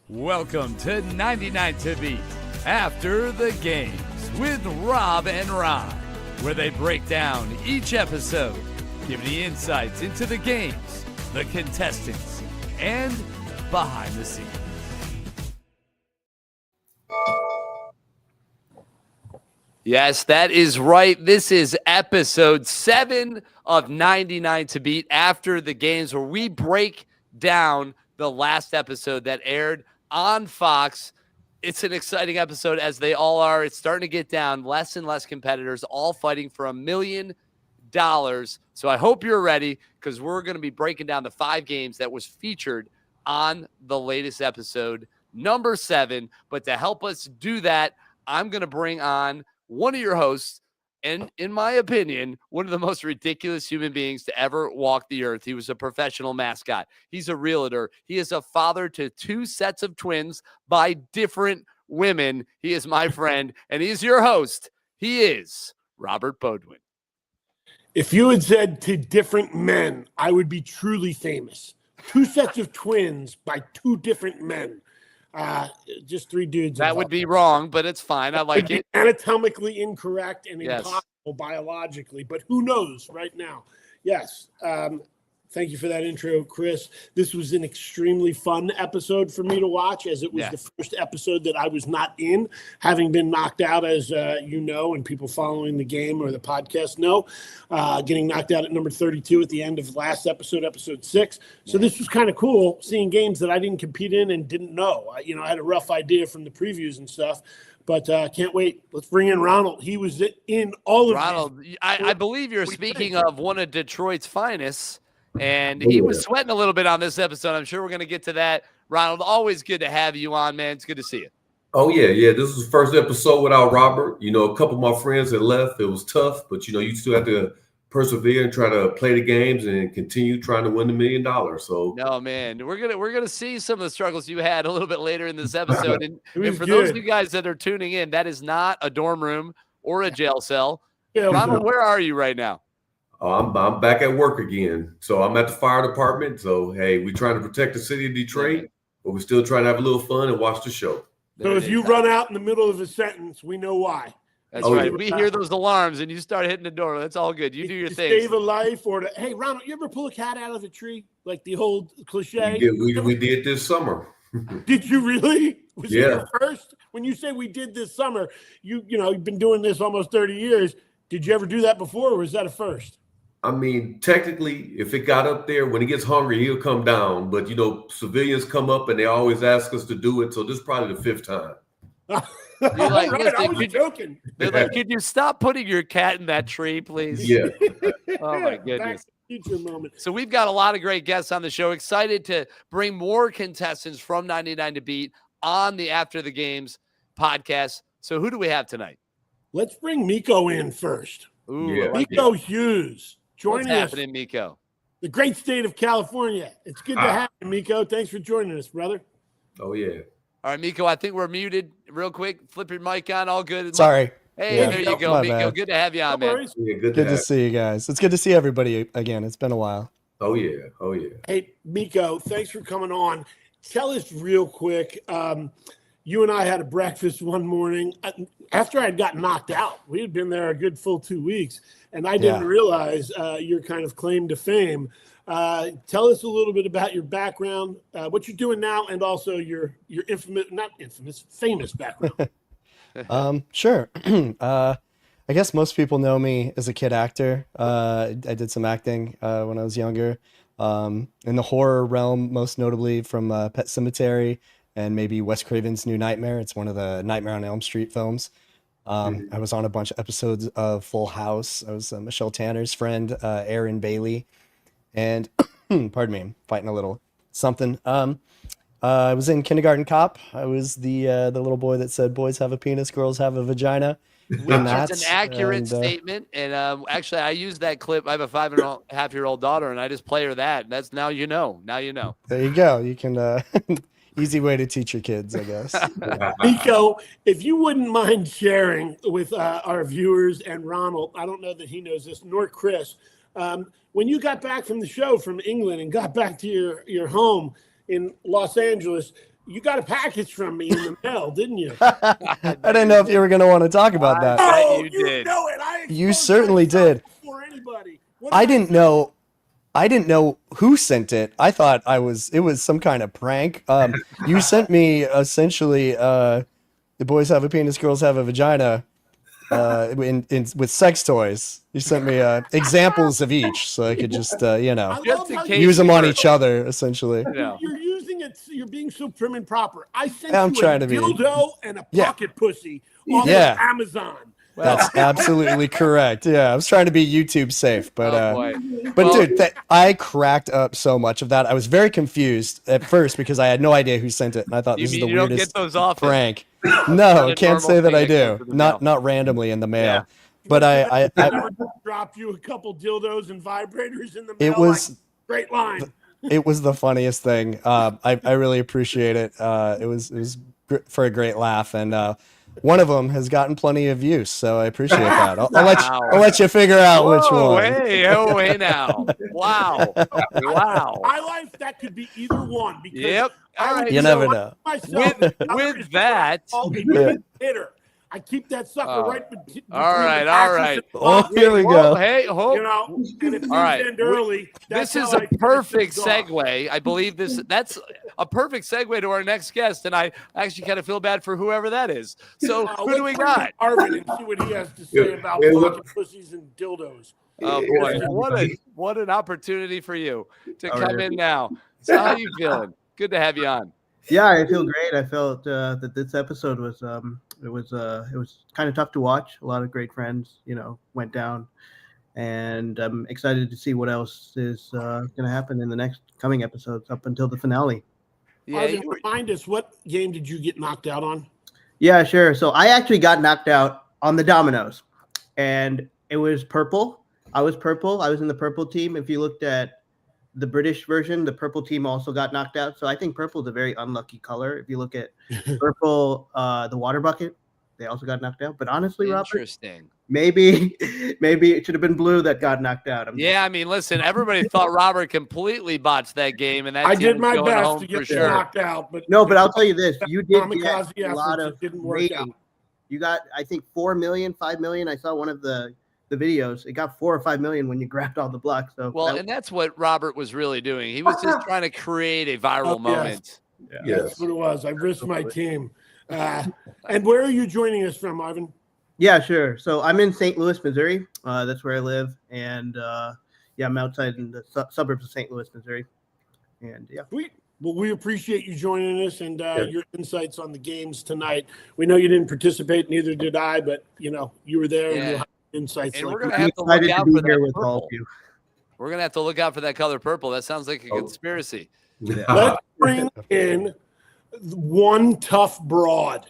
Welcome to 99 To Beat After the Games with Rob and Ron, where they break down each episode, giving you insights into the games, the contestants, and behind the scenes. Yes, that is right. This is episode 7 of 99 To Beat After the Games, where we break down the last episode that aired on Fox. It's an exciting episode, as they all are. It's starting to get down. Less and less competitors, all fighting for $1 million. So I hope you're ready, because we're going to be breaking down the 5 games that was featured on the latest episode, number 7. But to help us do that, I'm going to bring on one of your hosts, and in my opinion, one of the most ridiculous human beings to ever walk the earth. He was a professional mascot. He's a realtor. He is a father to 2 sets of twins by different women. He is my friend, and he's your host. He is Robert Boudwin. If you had said to different men, I would be truly famous. 2 sets of twins by 2 different men. Just 3 dudes. That would be wrong, but it's fine. I like it. Anatomically incorrect and impossible biologically, but who knows right now? Yes. Thank you for that intro, Chris. This was an extremely fun episode for me to watch, as it was the first episode that I was not in, having been knocked out, as you know, and people following the game or the podcast know, getting knocked out at number 32 at the end of last episode, episode 6. So this was kind of cool, seeing games that I didn't compete in and didn't know. I had a rough idea from the previews and stuff. But can't wait. Let's bring in Ronald. He was in all of Ronald, I believe you're speaking of one of Detroit's finest. And he was sweating a little bit on this episode. I'm sure we're going to get to that. Ronald, always good to have you on, man. It's good to see you. Oh, yeah. This was the first episode without Robert. A couple of my friends had left. It was tough, but, you still have to persevere and try to play the games and continue trying to win the $1 million. So, no, man, we're gonna see some of the struggles you had a little bit later in this episode. And for those of you guys that are tuning in, that is not a dorm room or a jail cell. Ronald, where are you right now? I'm back at work again. So I'm at the fire department. So, hey, we're trying to protect the city of Detroit, but we're still trying to have a little fun and watch the show. So if you run out in the middle of a sentence, we know why. That's right. We hear those alarms and you start hitting the door. That's all good. You do your thing. Save a life hey, Ronald, you ever pull a cat out of a tree? Like the old cliche? We did this summer. Did you really? Was it your first? When you say we did this summer, you've been doing this almost 30 years. Did you ever do that before, or was that a first? I mean, technically, if it got up there, when he gets hungry, he'll come down. But, civilians come up and they always ask us to do it. So this is probably the 5th time. I was joking. They're like, could you stop putting your cat in that tree, please? Yeah. Oh, my goodness. Future moment. So we've got a lot of great guests on the show. Excited to bring more contestants from 99 To Beat on the After the Games podcast. So who do we have tonight? Let's bring Miko in first. Ooh, Miko Hughes. Joining us. What's happening, Miko? The great state of California. It's good to have you, Miko. Thanks for joining us, brother. Oh, yeah. All right, Miko, I think we're muted real quick. Flip your mic on. All good. Sorry. Hey, there you go, Miko. Bad. Good to have you on, man. Yeah, good to see you guys. It's good to see everybody again. It's been a while. Oh, yeah. Hey, Miko, thanks for coming on. Tell us real quick. You and I had a breakfast one morning after I'd gotten knocked out. We had been there a good full 2 weeks, and I didn't realize your kind of claim to fame. Tell us a little bit about your background, what you're doing now, and also your famous background. Sure. I guess most people know me as a kid actor. I did some acting when I was younger, in the horror realm, most notably from Pet Sematary and maybe Wes Craven's New Nightmare. It's one of the Nightmare on Elm Street films. I was on a bunch of episodes of Full House. I was Michelle Tanner's friend, Aaron Bailey. And, pardon me, I'm fighting a little something. I was in Kindergarten Cop. I was the little boy that said, boys have a penis, girls have a vagina. That's an accurate statement. And actually, I used that clip. I have a 5.5-year-old daughter, and I just play her that. That's now you know. Now you know. There you go. You can easy way to teach your kids, I guess. Miko, if you wouldn't mind sharing with our viewers and Ronald, I don't know that he knows this, nor Chris, when you got back from the show from England and got back to your home in Los Angeles, You got a package from me in the mail, didn't you? I didn't know if you were going to want to talk about that. Oh, you you did. know it. You certainly did. Before anybody. I didn't know who sent it. I thought it was some kind of prank. You sent me essentially the boys have a penis, girls have a vagina, with sex toys. You sent me examples of each, so I could just use them on each other essentially. You're using it. You're being so prim and proper. I sent I'm you trying a to be. dildo and a pocket pussy on Amazon. That's absolutely correct. Yeah, I was trying to be YouTube safe, but dude, I cracked up so much of that. I was very confused at first because I had no idea who sent it, and I thought this is the weirdest prank. No, can't say that I do. Not randomly in the mail. Yeah. But I dropped you a couple dildos and vibrators in the mail. It was great line. It was the funniest thing. I really appreciate it. It was for a great laugh, and one of them has gotten plenty of use, so I appreciate that. I'll let you figure out which one. Hey now! Wow! My life, that could be either one. Because all right. You never know. With that, hitter. I keep that sucker right between all right. Oh, here we go. Hey, hope. And if end early, this is a perfect segue. I believe that's a perfect segue to our next guest, and I actually kind of feel bad for whoever that is. So who do we got? Arvind, and see what he has to say about pocket pussies and dildos. Oh boy, what an opportunity for you to come in now. So how you feeling? Good to have you on. Yeah, I feel great. I felt that this episode was it was kind of tough to watch. A lot of great friends, went down, and I'm excited to see what else is going to happen in the next coming episodes up until the finale. Yeah, remind us, what game did you get knocked out on? Yeah, sure. So I actually got knocked out on the dominoes, and it was purple. I was purple. I was in the purple team. If you looked at the British version, the purple team also got knocked out. So I think purple is a very unlucky color. If you look at purple, the water bucket, they also got knocked out. But honestly, Robert, maybe it should have been blue that got knocked out. I mean, listen, everybody thought Robert completely botched that game, and that I did my best to get knocked out. But but I'll tell you this: you did get a lot of didn't work out. You got, I think, 4 million, 5 million. I saw one of the videos. It got 4 or 5 million when you grabbed all the blocks. So and that's what Robert was really doing. He was just trying to create a viral moment. Yes. That's what it was. I risked my team. And where are you joining us from, Arvind? Yeah, sure. So I'm in St. Louis, Missouri. That's where I live. And I'm outside in the suburbs of St. Louis, Missouri. And Sweet. Well, we appreciate you joining us and your insights on the games tonight. We know you didn't participate, neither did I, but you were there and you'll have insights. And we're gonna have to look out for that purple. We're gonna have to look out for that color purple. That sounds like a conspiracy. Let's bring in one tough broad.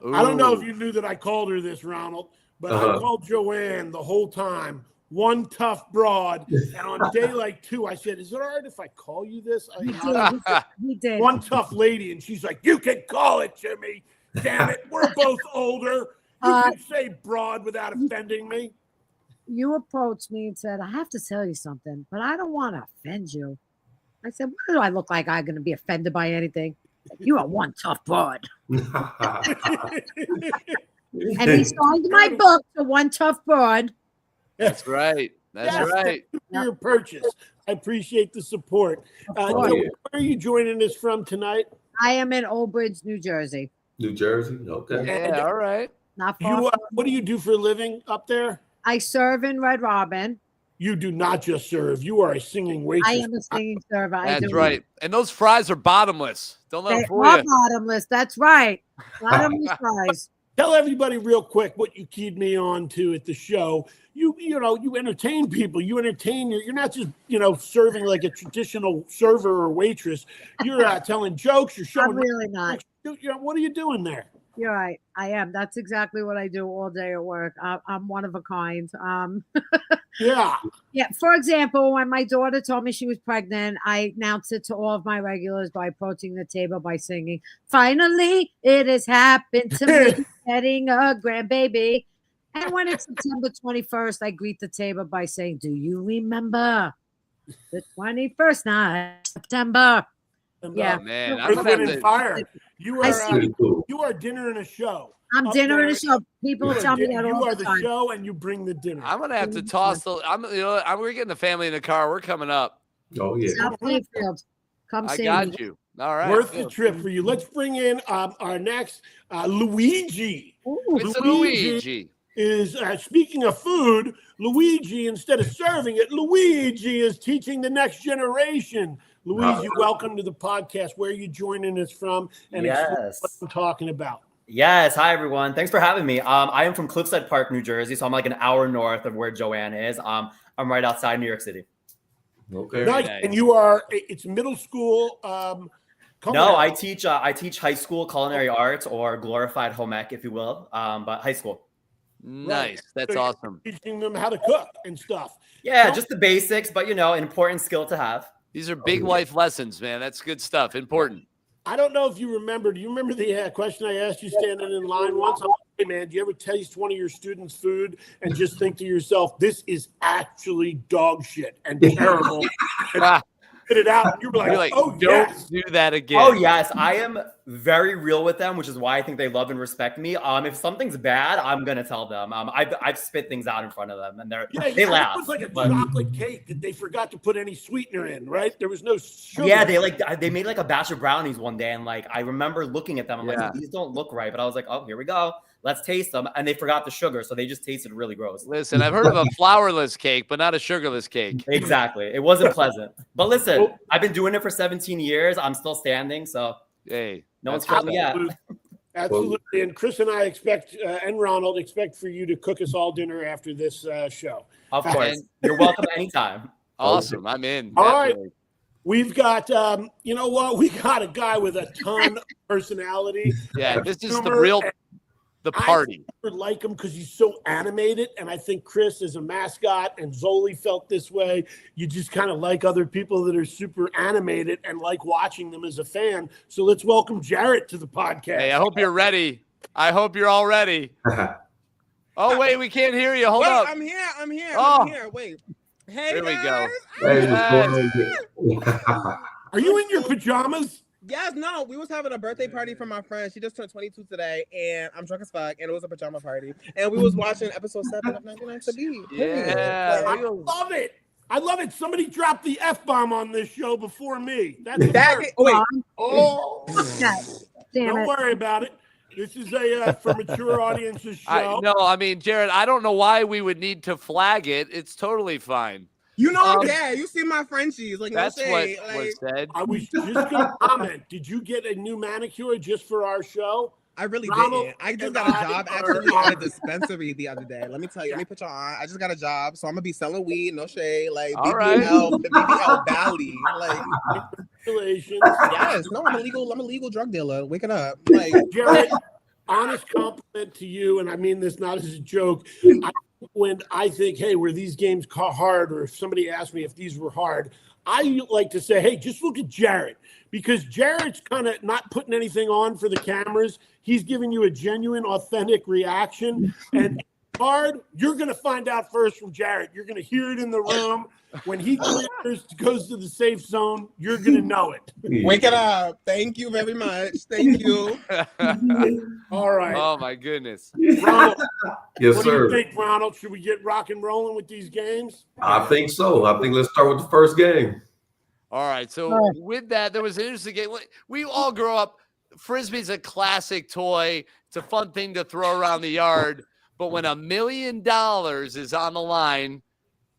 Ooh. I don't know if you knew that I called her this, Ronald, but I called JoAnn the whole time. One tough broad, and on day like 2, I said, "Is it all right if I call you this?" We did. One tough lady, and she's like, "You can call it, Jimmy. Damn it, we're both older. You can say broad without offending me." You approached me and said, "I have to tell you something, but I don't want to offend you." I said, "What do I look like? I'm going to be offended by anything? You are one tough broad." And he signed my book to One Tough Broad. That's right. That's right. Your purchase. I appreciate the support. Where are you joining us from tonight? I am in Old Bridge, New Jersey. New Jersey? Okay. Yeah, all right. Not far. What do you do for a living up there? I serve in Red Robin. You do not just serve. You are a singing waitress. I am a singing server. That's right. And those fries are bottomless. Don't let them fool you. Bottomless. That's right. Bottomless fries. Tell everybody real quick what you keyed me on to at the show. You entertain people. You entertain. You're not just serving like a traditional server or waitress. You're telling jokes. You're showing. I'm really not. What are you doing there? You're right. I am. That's exactly what I do all day at work. I'm one of a kind. Yeah. Yeah. For example, when my daughter told me she was pregnant, I announced it to all of my regulars by approaching the table by singing, "Finally, it has happened to me, getting a grandbaby." And when it's September 21st, I greet the table by saying, "Do you remember the 21st night of September?" Yeah. Man, Earth, I'm Wind, gonna and Fire. You I are see. you are dinner and a show. I'm Up dinner and there. a show. People tell me that You all are the the time. show, and you bring the dinner. I'm gonna have to toss the. We're getting the family in the car. We're coming up. Oh yeah. South Plainfield. Come I see got me. you. All right. Worth the trip for you. Let's bring in our next Luigi. Mr. Luigi. Is speaking of food, Luigi, instead of serving it, Luigi is teaching the next generation. Luigi, welcome to the podcast. Where are you joining us from? And explain what I'm talking about. Yes. Hi, everyone. Thanks for having me. I am from Cliffside Park, New Jersey, so I'm like an hour north of where JoAnn is. I'm right outside New York City. Okay. Nice. And you are, it's middle school. No, I teach high school culinary arts, or glorified home ec, if you will, but high school. Nice. That's So awesome. teaching them how to cook and stuff. Yeah, just the basics, but an important skill to have. These are big life lessons, man. That's good stuff. Important. I don't know if you remember. Do you remember the question I asked you standing in line once? I'm like, hey, man, do you ever taste one of your students' food and just think to yourself, this is actually dog shit and terrible? And spit it out. And you're like, oh, don't yes. do that again. Oh, yes. I am very real with them, which is why I think they love and respect me. If something's bad, I'm going to tell them. I've spit things out in front of them, and they laugh. It was like a chocolate cake that they forgot to put any sweetener in, right? There was no sugar. Yeah, they made like a batch of brownies one day, and like I remember looking at them. I'm like, these don't look right, but I was like, oh, here we go. Let's taste them. And they forgot the sugar, so they just tasted really gross. Listen, I've heard of a flourless cake, but not a sugarless cake. Exactly. It wasn't pleasant. But listen, I've been doing it for 17 years. I'm still standing, so hey, no one's killed me yet. Absolutely. And Chris and I expect, and Ronald expect for you to cook us all dinner after this show. Of course. You're welcome anytime. Awesome. I'm in. All right. We've got, you know what? We got a guy with a ton of personality. Yeah, this is the party. I like him because he's so animated, and I think Chris is a mascot, and Zoli felt this way. You just kind of like other people that are super animated and like watching them as a fan. So let's welcome Jared to the podcast. Hey, I hope you're ready. I hope you're all ready. Oh, wait, we can't hear you. Hold up. I'm here. I'm here. Wait. Hey, there we go. Hey, are you in your pajamas? Yes, no, we was having a birthday party for my friend. She just turned 22 today, and I'm drunk as fuck, and it was a pajama party. And we was watching episode 7 of 99 To Beat. Yeah. I love it. I love it. Somebody dropped the F-bomb on this show before me. That's Don't worry about it. This is a for mature audiences show. I mean, Jared, I don't know why we would need to flag it. It's totally fine. You know I'm gay. You see my Frenchies. Like, that's no shade. what was said. I was just going to comment. Did you get a new manicure just for our show? I really didn't. I just got a job actually at a dispensary the other day. Let me tell you. Let me put you on. I just got a job, so I'm gonna be selling weed. No shade. Like BBL Valley. Like, congratulations. Yes. No, I'm a legal drug dealer. Wake it up. Like, Jared, honest compliment to you, and I mean this not as a joke. When I think, hey, were these games hard, or if somebody asked me if these were hard, I like to say, hey, just look at Jared, because Jared's kind of not putting anything on for the cameras. He's giving you a genuine, authentic reaction. And hard, you're going to find out first from Jared. You're going to hear it in the room. When he clears, goes to the safe zone, you're going to know it. Wake it up. Thank you very much. Thank you. All right. Oh, my goodness. Ronald, yes, what sir. do you think, Ronald? Should we get rock and rolling with these games? I think so. I think let's start with the first game. All right. So with that, there was an interesting game. We all grow up. Frisbee's a classic toy. It's a fun thing to throw around the yard. But when $1 million is on the line,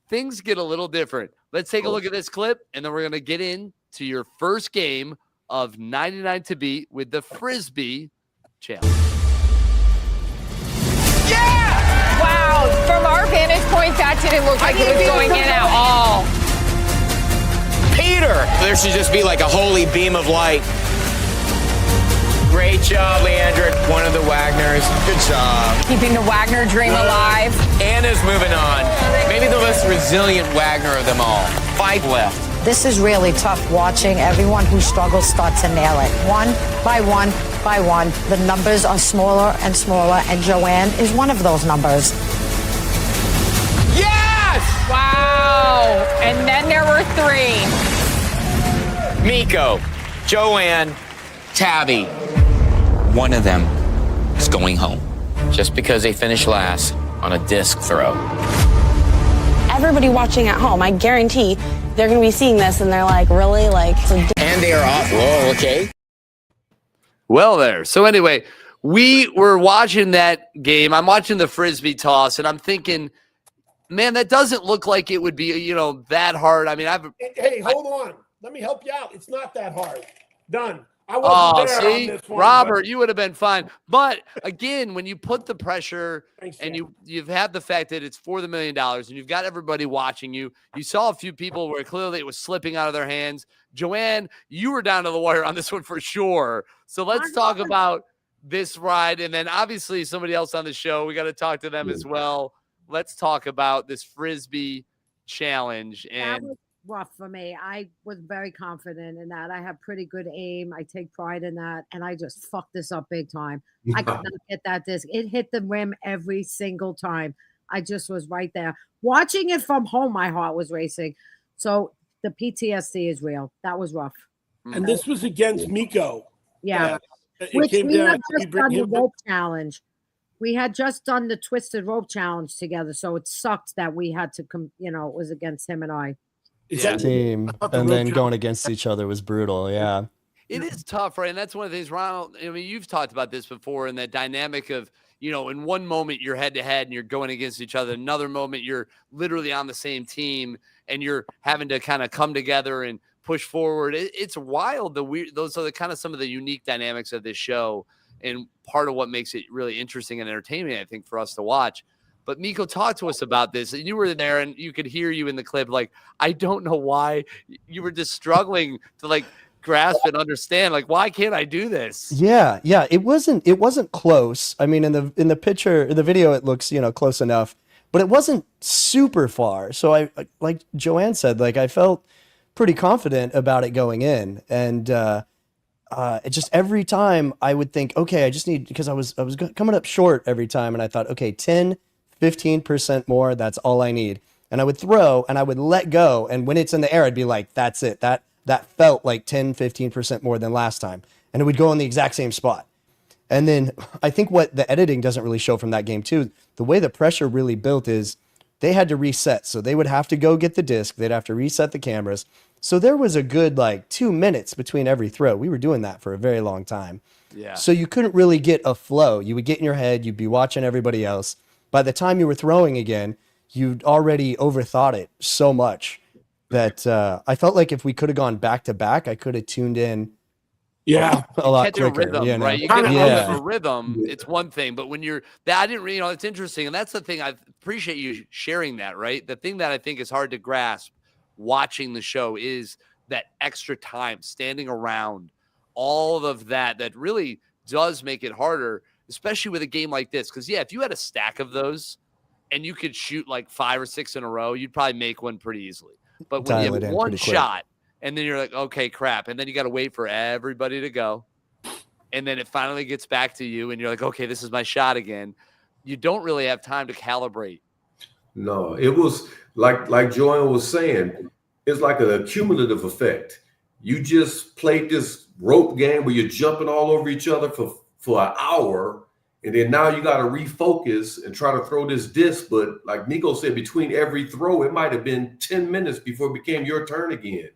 things get a little different. Let's take a look at this clip, and then we're going to get into your first game of 99 to Beat with the Frisbee Challenge. Yeah! Wow. From our vantage point, that didn't look like it was going in at all. Peter! There should just be like a holy beam of light. Great job, Leandra. One of the Wagners. Good job. Keeping the Wagner dream alive. Anna's moving on. Maybe the most resilient Wagner of them all. 5 left. This is really tough watching everyone who struggles start to nail it. One by one by one. The numbers are smaller and smaller, and JoAnn is one of those numbers. Yes! Wow. And then there were 3. Miko. JoAnn, Tabby. One of them is going home just because they finished last on a disc throw. Everybody watching at home, I guarantee they're going to be seeing this and they're like, really? Like, And they are off. Whoa, okay. Well, there. So anyway, we were watching that game. I'm watching the Frisbee toss, and I'm thinking, man, that doesn't look like it would be, that hard. I mean, Hey, hold on. Let me help you out. It's not that hard. Done. I wasn't there on this one, Robert, you would have been fine. But again, when you put the pressure and you've had the fact that it's for the $1 million and you've got everybody watching you, you saw a few people where clearly it was slipping out of their hands. JoAnn, you were down to the wire on this one for sure. So let's talk about this ride. And then obviously somebody else on the show, we got to talk to them as well. Let's talk about this Frisbee challenge. And rough for me. I was very confident in that. I have pretty good aim. I take pride in that. And I just fucked this up big time. I could not get that disc. It hit the rim every single time. I just was right there. Watching it from home, my heart was racing. So the PTSD is real. That was rough. And this was against Miko. Yeah. It came down. Just done the rope challenge. We had just done the twisted rope challenge together. So it sucked that we had to it was against him and I. Team, and then going against each other was brutal. Yeah, it is tough, right? And that's one of the things, Ronald. I mean, you've talked about this before, and that dynamic of in one moment you're head to head and you're going against each other, another moment you're literally on the same team and you're having to kind of come together and push forward. It's wild. Those are the kind of some of the unique dynamics of this show, and part of what makes it really interesting and entertaining, I think, for us to watch. But Miko, talk to us about this. And you were there and you could hear you in the clip. Like, I don't know why you were just struggling to grasp and understand. Like, why can't I do this? Yeah. It wasn't close. I mean, in the picture, the video, it looks, close enough, but it wasn't super far. So I, like JoAnn said, I felt pretty confident about it going in. And, it just every time I would think, okay, I just need, because I was coming up short every time. And I thought, okay, 15% more, that's all I need. And I would throw and I would let go. And when it's in the air, I'd be like, that's it. That felt like 10-15% more than last time. And it would go in the exact same spot. And then I think what the editing doesn't really show from that game too, the way the pressure really built is they had to reset. So they would have to go get the disc. They'd have to reset the cameras. So there was a good 2 minutes between every throw. We were doing that for a very long time. Yeah. So you couldn't really get a flow. You would get in your head. You'd be watching everybody else. By the time you were throwing again, you'd already overthought it so much that I felt like if we could have gone back to back, I could have tuned in a lot quicker. Rhythm, right? You get a rhythm. It's one thing, but when I didn't really, it's interesting. And that's the thing. I appreciate you sharing that, right? The thing that I think is hard to grasp watching the show is that extra time standing around, all of that really does make it harder, especially with a game like this. Because, if you had a stack of those and you could shoot 5 or 6 in a row, you'd probably make one pretty easily. But when you have one shot and then you're like, okay, crap. And then you got to wait for everybody to go. And then it finally gets back to you and you're like, okay, this is my shot again. You don't really have time to calibrate. No, it was like JoAnn was saying, it's like a cumulative effect. You just played this rope game where you're jumping all over each other for an hour, and then now you got to refocus and try to throw this disc. But like Miko said, between every throw, it might have been 10 minutes before it became your turn again.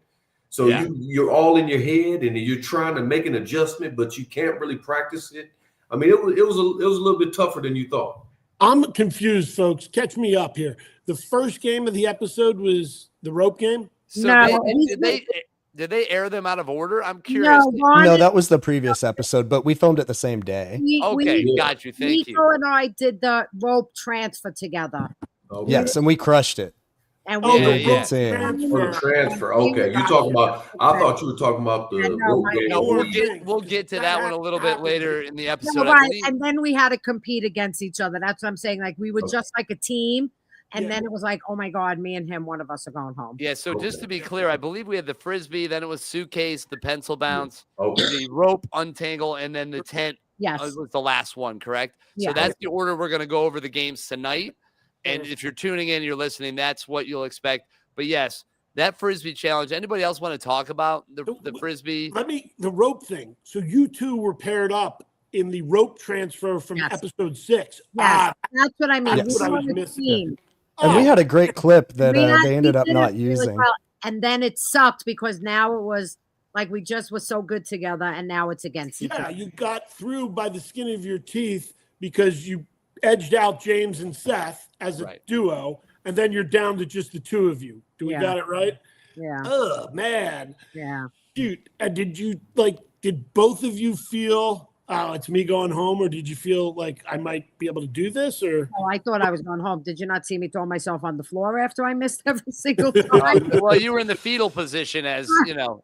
So you're all in your head, and you're trying to make an adjustment, but you can't really practice it. I mean, it was a little bit tougher than you thought. I'm confused, folks. Catch me up here. The first game of the episode was the rope game. So did they air them out of order? I'm curious. No, that was the previous episode, but we filmed it the same day. Got you. Thank you. Nico and I did the rope transfer together. Okay. Yes, and we crushed it. And transfer. Okay, you talking about? I thought you were talking about the rope game. No, we'll get to that one a little bit later in the episode. No, right, and then we had to compete against each other. That's what I'm saying. We were just like a team. And then it was like, oh my God, me and him, one of us are going home. Yeah. So just to be clear, I believe we had the Frisbee, then it was suitcase, the pencil bounce, the rope untangle, and then the tent. Yes. Was the last one, correct? Yeah. So that's the order we're going to go over the games tonight. And if you're tuning in, you're listening, that's what you'll expect. But yes, that Frisbee challenge. Anybody else want to talk about the Frisbee? The rope thing. So you two were paired up in the rope transfer from episode 6. Yes, that's what I mean. That's what I was missing. And we had a great clip that they ended up not using. Well, and then it sucked because now it was like we just were so good together, and now it's against each other. Yeah, you got through by the skin of your teeth because you edged out James and Seth as a duo, and then you're down to just the two of you. Do we got it right? Yeah. Oh, man. Yeah. Shoot. And did both of you feel, oh, it's me going home, or did you feel like I might be able to do this? Or I thought I was going home. Did you not see me throw myself on the floor after I missed every single time? Well, you were in the fetal position, as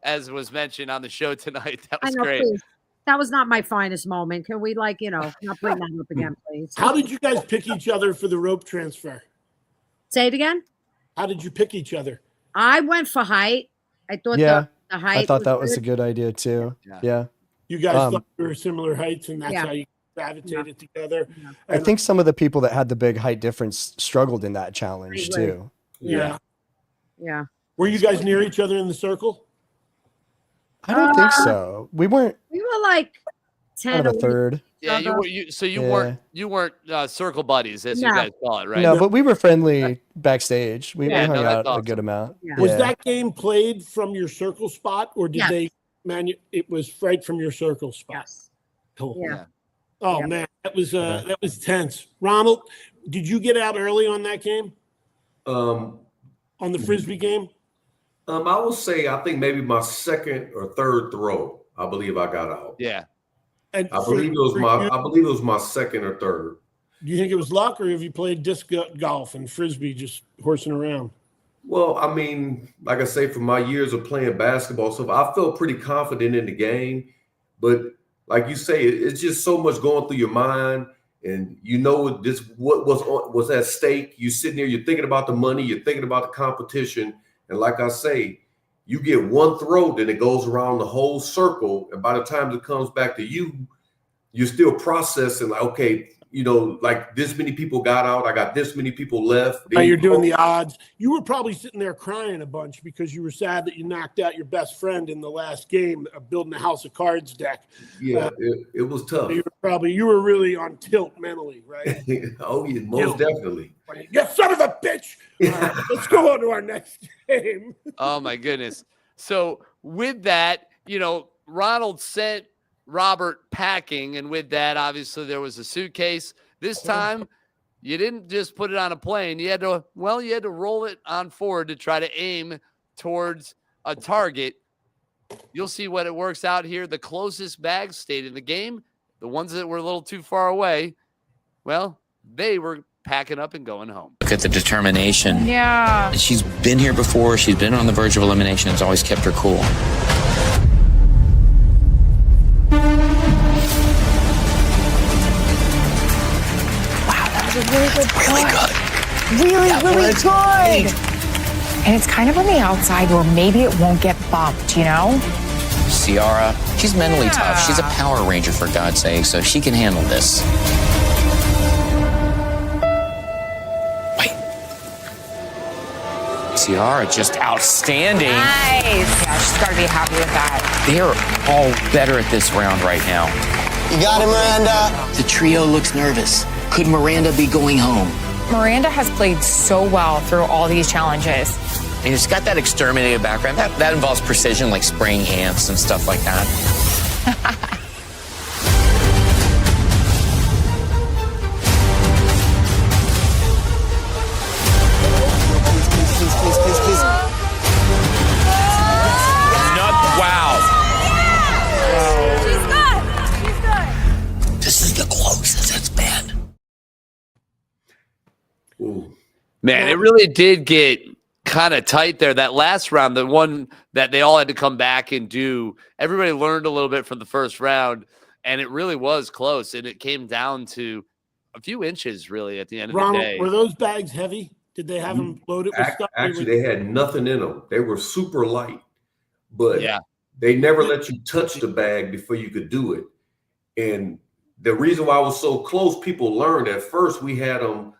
as was mentioned on the show tonight. That was great. Please. That was not my finest moment. Can we not bring that up again, please? How did you guys pick each other for the rope transfer? Say it again. How did you pick each other? I went for height. I thought the height. I thought that was a good idea too. Yeah. You guys thought you were similar heights, and that's how you gravitated together. Yeah. I think some of the people that had the big height difference struggled in that challenge too. Yeah. Were you guys near each other in the circle? I don't think so. We weren't. We were like 10 kind of a third. Yeah, you weren't circle buddies, as you guys call it, right? No, but we were friendly backstage. We hung out a good amount. Yeah. Was that game played from your circle spot, or did they it was right from your circle spot? Yes. Cool. Yeah. Oh man, that was tense. Ronald, did you get out early on that game? On the Frisbee game? I will say I think maybe my second or third throw, I believe I got out. Yeah. And I believe it was my second or third. Do you think it was luck, or have you played disc golf and Frisbee just horsing around? Well, I mean, like I say, from my years of playing basketball stuff, I felt pretty confident in the game. But like you say, it's just so much going through your mind, and what was at stake. You sitting there, you're thinking about the money, you're thinking about the competition, and like I say, you get one throw, then it goes around the whole circle, and by the time it comes back to you, you're still processing. Like, okay, like this many people got out, I got this many people left. Now you're doing the odds. You were probably sitting there crying a bunch because you were sad that you knocked out your best friend in the last game of building a house of cards deck. Yeah, it was tough. You were really on tilt mentally, right? Oh, yeah, most definitely. You son of a bitch! Let's go on to our next game. Oh my goodness! So with that, Ronald sent Robert packing, and with that, obviously there was a suitcase. This time, you didn't just put it on a plane. You had to roll it on forward to try to aim towards a target. You'll see what it works out here. The closest bags stayed in the game. The ones that were a little too far away, well, they were packing up and going home. Look at the determination. Yeah. She's been here before. She's been on the verge of elimination. It's always kept her cool. Really good. Really good. And it's kind of on the outside where maybe it won't get bumped, Ciara, she's mentally tough. She's a Power Ranger, for God's sake, so she can handle this. Wait. Ciara, just outstanding. Nice. Yeah, she's got to be happy with that. They are all better at this round right now. You got it, Miranda. The trio looks nervous. Could Miranda be going home? Miranda has played so well through all these challenges. And it's got that exterminative background. That involves precision, like spraying ants and stuff like that. Please. Wow. She's good. This is the closest it's been. Ooh. Man, it really did get kind of tight there. That last round, the one that they all had to come back and do, everybody learned a little bit from the first round, and it really was close, and it came down to a few inches, really, at the end of Ronald, the day. were those bags heavy? Did they have them loaded with stuff? Actually, they had nothing in them. They were super light, but yeah, they never let you touch the bag before you could do it. And the reason why I was so close, people learned at first we had them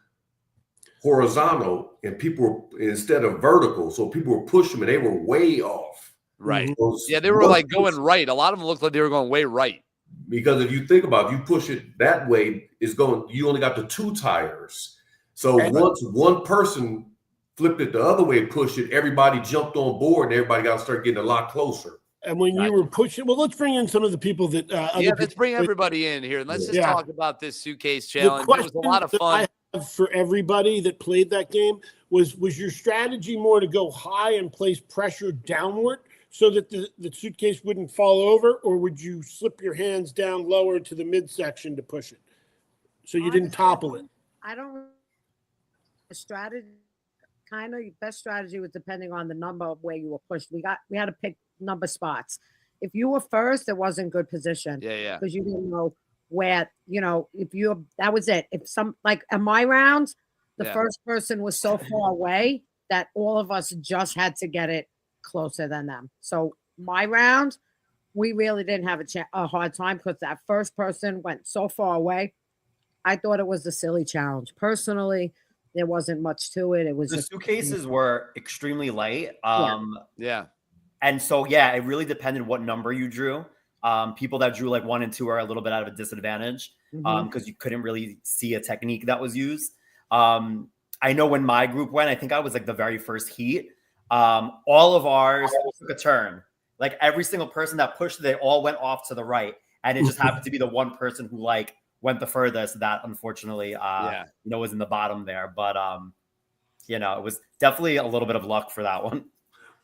horizontal and people were instead of vertical. So people were pushing them and they were way off. Right. Those, yeah, they were like going right. A lot of them looked like they were going way right. Because if you think about it, if you push it that way, you only got the 2 tires. So once one person flipped it the other way, pushed it, everybody jumped on board and everybody got to start getting a lot closer. And when you were pushing, well, let's bring in some of the people that. Let's bring everybody in here and let's just talk about this suitcase challenge. It was a lot of fun. I have for everybody that played that game was your strategy more to go high and place pressure downward so that the suitcase wouldn't fall over, or would you slip your hands down lower to the midsection to push it so you didn't topple it? I don't. The strategy, kind of best strategy was depending on the number of where you were pushed. We had to pick number spots. If you were first, it wasn't good position. Yeah. Because you didn't know where, that was it. If in my rounds, the first person was so far away that all of us just had to get it closer than them. So my round, we really didn't have a hard time because that first person went so far away. I thought it was a silly challenge. Personally, there wasn't much to it. It was the suitcases were extremely light. Yeah. And so, it really depended what number you drew. People that drew like 1 and 2 are a little bit out of a disadvantage because you couldn't really see a technique that was used. I know when my group went, I think I was like the very first heat. All of ours took a turn. Like every single person that pushed, they all went off to the right. And it just happened to be the one person who went the furthest that unfortunately, was in the bottom there. But, it was definitely a little bit of luck for that one.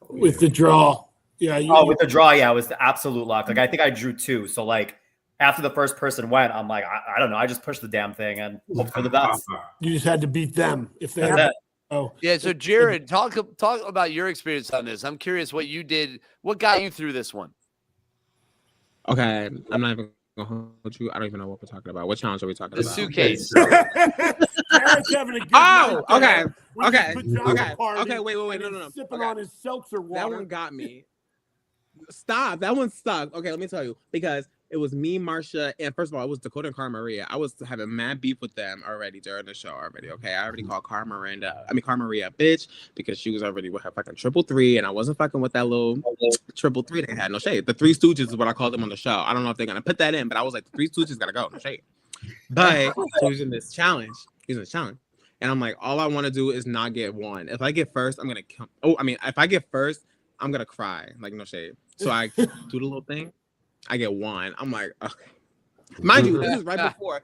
With the draw. Yeah. With the draw. Yeah. It was the absolute luck. Like, I think I drew 2. So after the first person went, I'm like, I don't know. I just pushed the damn thing and hoped for the best. You just had to beat them. If they had. Oh, yeah. So Jared, talk about your experience on this. I'm curious what you did. What got you through this one? Okay. I'm not even going to hold you. I don't even know what we're talking about. What challenge are we talking about? The suitcase. Okay. Wait. No. Sipping on his seltzer water. That one got me. Stop. That one stuck. Okay, let me tell you. Because it was me, Marsha, and first of all, it was Dakota and Cara Maria. I was having mad beef with them already during the show already, okay? I already called Cara Maria a bitch because she was already with her fucking 333, and I wasn't fucking with that little 333 they had. No shade. The Three Stooges is what I called them on the show. I don't know if they're going to put that in, but I was like, the Three Stooges got to go. No shade. But she was in this challenge. And I'm like, all I want to do is not get one. If I get first, I'm going to come. If I get first, I'm going to cry. Like, no shade. So I do the little thing. I get 1. I'm like, okay. Mind you, this is right before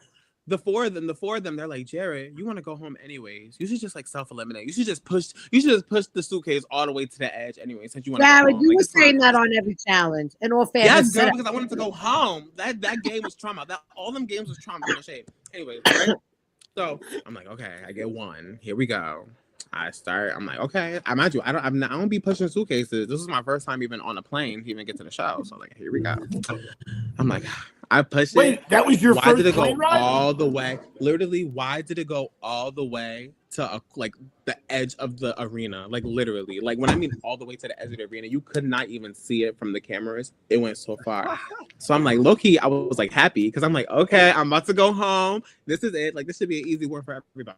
the four of them. They're like, Jared, you want to go home anyways. You should just self-eliminate. You should just push the suitcase all the way to the edge anyway. Since you want to Jared, you were saying that on every challenge. In all fairness. Yes, girl, because I wanted to go home. That game was trauma. All them games was trauma. No shade. Anyway, right? So I'm like, okay, I get 1. Here we go. I'm like, okay. I mind you, I don't be pushing suitcases. This is my first time even on a plane to even get to the show. So here we go. I'm like, I pushed it. Wait, that was your why first did it go plane ride? all the way? Literally, why did it go all the way to the edge of the arena? Like literally, when I mean all the way to the edge of the arena, you could not even see it from the cameras. It went so far. So I'm like, low key, I was happy because I'm like, okay, I'm about to go home. This is it. This should be an easy one for everybody.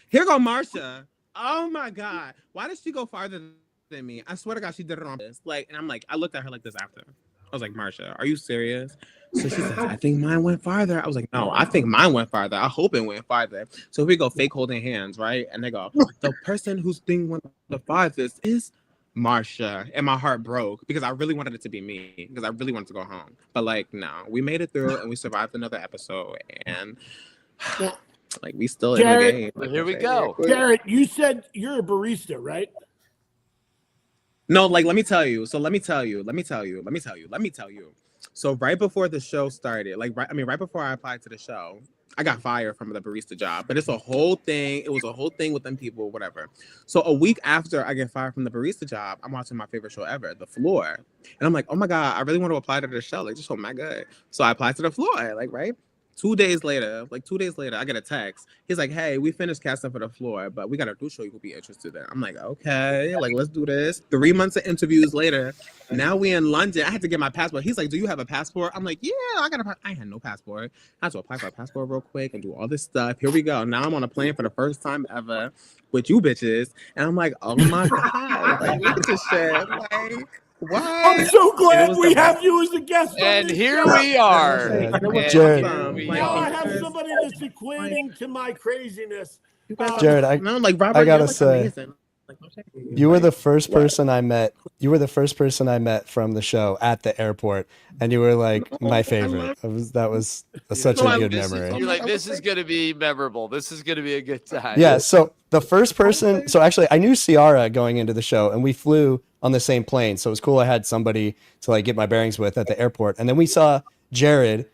Here go Marsha. Oh my God. Why did she go farther than me? I swear to God, she did it on this. And I'm like, I looked at her like this after. I was like, Marsha, are you serious? So she says, I think mine went farther. I was like, no, I think mine went farther. I hope it went farther. So we go fake holding hands, right? And they go, the person whose thing went the farthest is Marsha. And my heart broke because I really wanted it to be me because I really wanted to go home. But no, we made it through and we survived another episode. And we still Jared, in the game. Here we go. Jared, you said you're a barista, right? No, let me tell you. So let me tell you. So right before the show started, right before I applied to the show, I got fired from the barista job. But it's a whole thing. It was a whole thing with them people, whatever. So a week after I get fired from the barista job, I'm watching my favorite show ever, The Floor. And I'm like, oh my God, I really want to apply to the show. This show, my good. So I applied to The Floor, right? 2 days later, I get a text. He's like, "Hey, we finished casting for the floor, but we got a new show you could be interested in." I'm like, "Okay, like let's do this." 3 months of interviews later, now we in London. I had to get my passport. He's like, "Do you have a passport?" I'm like, "Yeah, I got a. I had no passport. I had to apply for a passport real quick and do all this stuff. Here we go. Now I'm on a plane for the first time ever with you bitches, and I'm like, oh my god, like look at this shit, like." What? I'm so glad we have you as a guest. And here we are. Jared. Now I have somebody that's equating to my craziness. Jared, I gotta say, you were the first person I met. You were the first person I met from the show at the airport, and you were like my favorite. That was such a good memory. You're like, this is gonna be memorable. This is gonna be a good time. Yeah. So the first person. So actually, I knew Ciara going into the show, and we flew on the same plane. So it was cool. I had somebody to like get my bearings with at the airport, and then we saw Jared,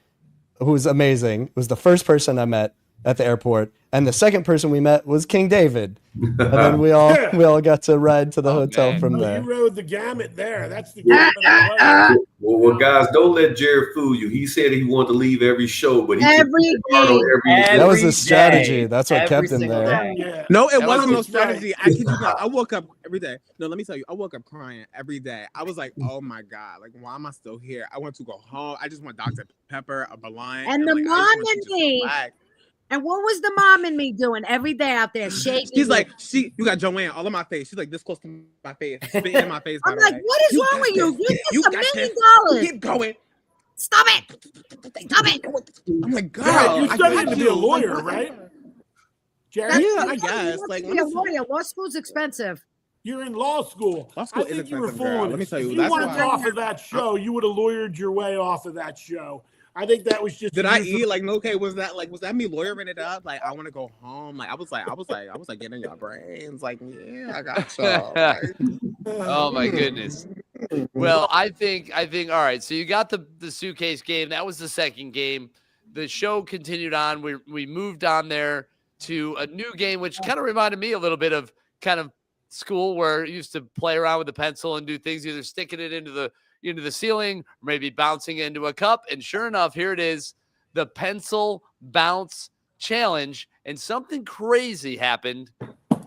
who was amazing. It was the first person I met at the airport, and the second person we met was King David, and then we all got to ride to the hotel from there. You rode the gamut there. That's the gamut. Well, guys, don't let Jared fool you. He said he wanted to leave every show, but every that was a strategy. That's what kept him there. Yeah. No, it wasn't no strategy. I kid you not. I woke up every day. No, let me tell you, I woke up crying every day. I was like, oh my God, like why am I still here? I want to go home. I just want Dr. Pepper, a Baline. And the mom and me. And what was the mom and me doing every day out there shaking? She's like, you got JoAnn all in my face. She's like this close to my face, spitting in my face. I'm like, what is wrong with you? You get $1 million. Keep going. Stop it. Stop it. I'm like, God, you're studying to be a lawyer, right? Jared? Yeah, I guess. Like, be a lawyer. Law school's expensive. You're in law school. Law school I think is you were expensive, girl. fooling. Let me tell you, if that's you wanted why. off of that show, you would have lawyered your way off of that show. I think that was just. Did I eat like okay? Was that me lawyering it up? Like I want to go home. Like I was like getting your brains. Like yeah, I got you. Oh my goodness. Well, I think all right. So you got the suitcase game. That was the second game. The show continued on. We moved on there to a new game, which kind of reminded me a little bit of kind of school where you used to play around with the pencil and do things, either sticking it into the ceiling, or maybe bouncing into a cup. And sure enough, here it is, the pencil bounce challenge. And something crazy happened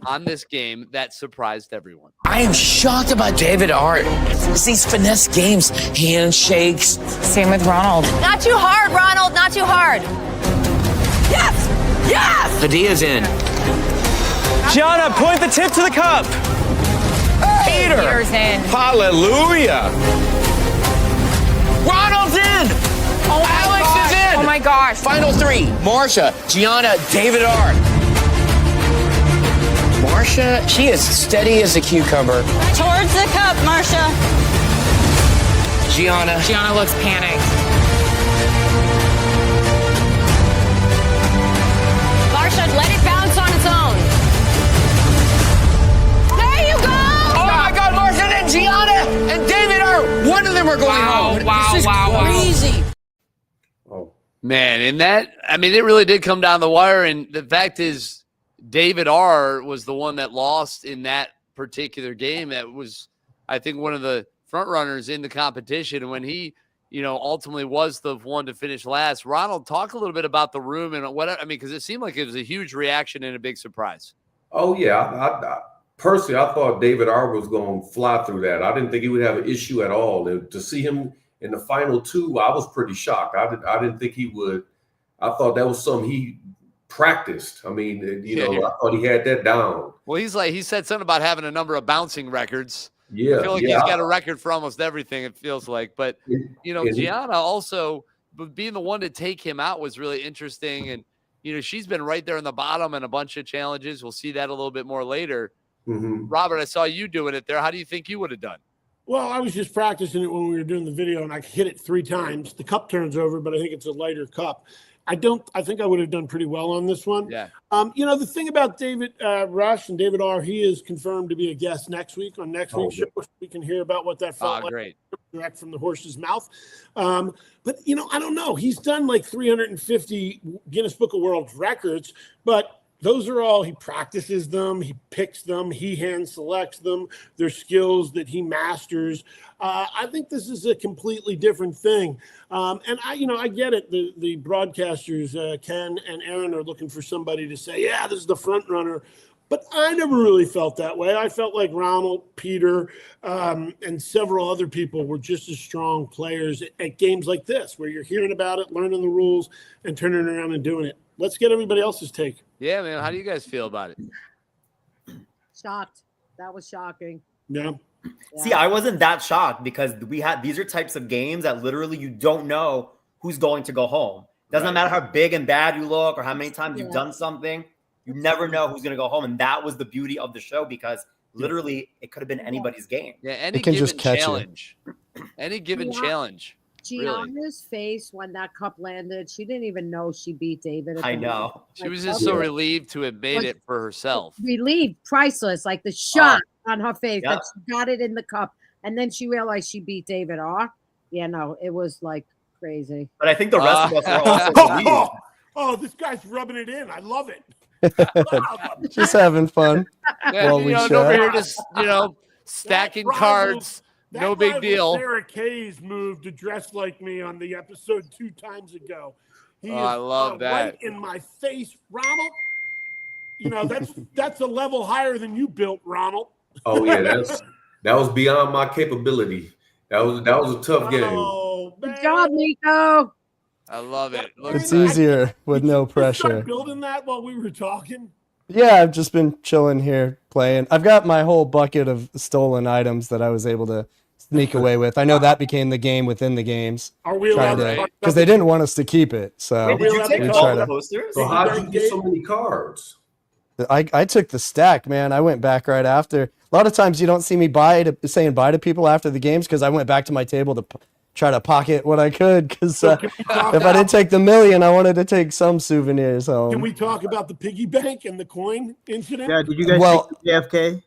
on this game that surprised everyone. I am shocked about David Art. It's these finesse games, handshakes. Same with Ronald. Not too hard, Ronald. Not too hard. Yes! Yes! Padilla's in. JoAnn, point the tip to the cup. Peter. Peter's in. Hallelujah. Ronald's in. Oh, Alex is in. Oh my gosh. Final three. Marsha, Gianna, David Art. Marsha, she is steady as a cucumber. Towards the cup, Marsha. Gianna looks panicked. Marsha, let it bounce on its own. There you go! Oh my God, Marsha and Gianna and David Art. One of them are going home. This is crazy. Oh man, and that, I mean, it really did come down the wire. And the fact is, David R was the one that lost in that particular game. That was, I think, one of the front runners in the competition. And when he, ultimately was the one to finish last, Ronald, talk a little bit about the room and what, I mean, because it seemed like it was a huge reaction and a big surprise. Oh yeah. I personally, I thought David R was going to fly through that. I didn't think he would have an issue at all. To see him in the final two, I was pretty shocked. I didn't think he would. I thought that was something he practiced. I mean, I thought he had that down. Well, he said something about having a number of bouncing records. Yeah, I feel like he's got a record for almost everything, it feels like. But, Gianna also, being the one to take him out was really interesting. And, she's been right there in the bottom in a bunch of challenges. We'll see that a little bit more later. Mm-hmm. Robert, I saw you doing it there. How do you think you would have done? Well, I was just practicing it when we were doing the video, and I hit it 3 times. The cup turns over, but I think it's a lighter cup. I think I would have done pretty well on this one. Yeah. The thing about David Rush and David R, he is confirmed to be a guest next week on next week's show. We can hear about what that felt like great. Direct from the horse's mouth. But, I don't know. He's done like 350 Guinness Book of World Records, but those are all, he practices them, he picks them, he hand selects them. They're skills that he masters. I think this is a completely different thing. And I get it. The broadcasters, Ken and Aaron, are looking for somebody to say, yeah, this is the front runner. But I never really felt that way. I felt like Ronald, Peter, and several other people were just as strong players at games like this, where you're hearing about it, learning the rules, and turning around and doing it. Let's get everybody else's take. Yeah, man. How do you guys feel about it? Shocked. That was shocking. Yeah. See, I wasn't that shocked because these are types of games that literally you don't know who's going to go home. Doesn't matter how big and bad you look or how many times you've done something. You never know who's going to go home. And that was the beauty of the show, because literally it could have been anybody's game. Yeah, any given challenge. Any given challenge. Gianna's face when that cup landed, she didn't even know she beat David. I know. She was just so relieved to have made it for herself. Relieved, priceless, like the shock on her face that she got it in the cup. And then she realized she beat David. Yeah, no, it was like crazy. But I think the rest of us were also relieved. Oh, this guy's rubbing it in. I love it. Just having fun. Yeah, over here just, stacking cards. No big deal. Sarah Kay's move to dress like me on the episode 2 times ago. I love that. Right in my face, Ronald. That's a level higher than you built, Ronald. Oh yeah, that was beyond my capability. That was a tough game. Oh, good job, Nico. I love it. It's easier with no pressure. Start building that while we were talking. Yeah, I've just been chilling here playing. I've got my whole bucket of stolen items that I was able to sneak away with. I know that became the game within the games. Are we allowed to? Because they didn't want us to keep it. So Wait, did you take all the posters? So how did you get so many cards? I took the stack, man. I went back right after. A lot of times you don't see me saying bye to people after the games because I went back to my table to try to pocket what I could. Because if I didn't take the million, I wanted to take some souvenirs home. Can we talk about the piggy bank and the coin incident? Yeah, did you guys take the JFK?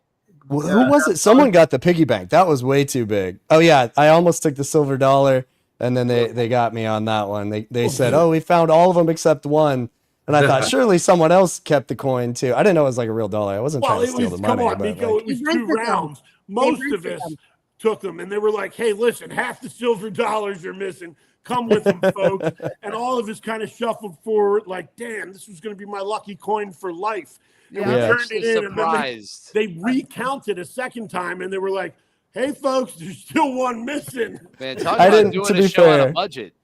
Who was it? Someone got the piggy bank. That was way too big. Oh yeah, I almost took the silver dollar, and then they got me on that one. They said, "Oh, we found all of them except one." And I thought surely someone else kept the coin too. I didn't know it was like a real dollar. I wasn't trying to steal the money. Come on, Nico. It was 2 rounds. Most of us took them, and they were like, "Hey, listen, half the silver dollars are missing. Come with them, folks." And all of us kind of shuffled forward, like, "Damn, this was going to be my lucky coin for life." And we turned it in, surprised. and then they recounted a second time, and they were like, "Hey, folks, there's still one missing." Man, talk about doing a show on a budget.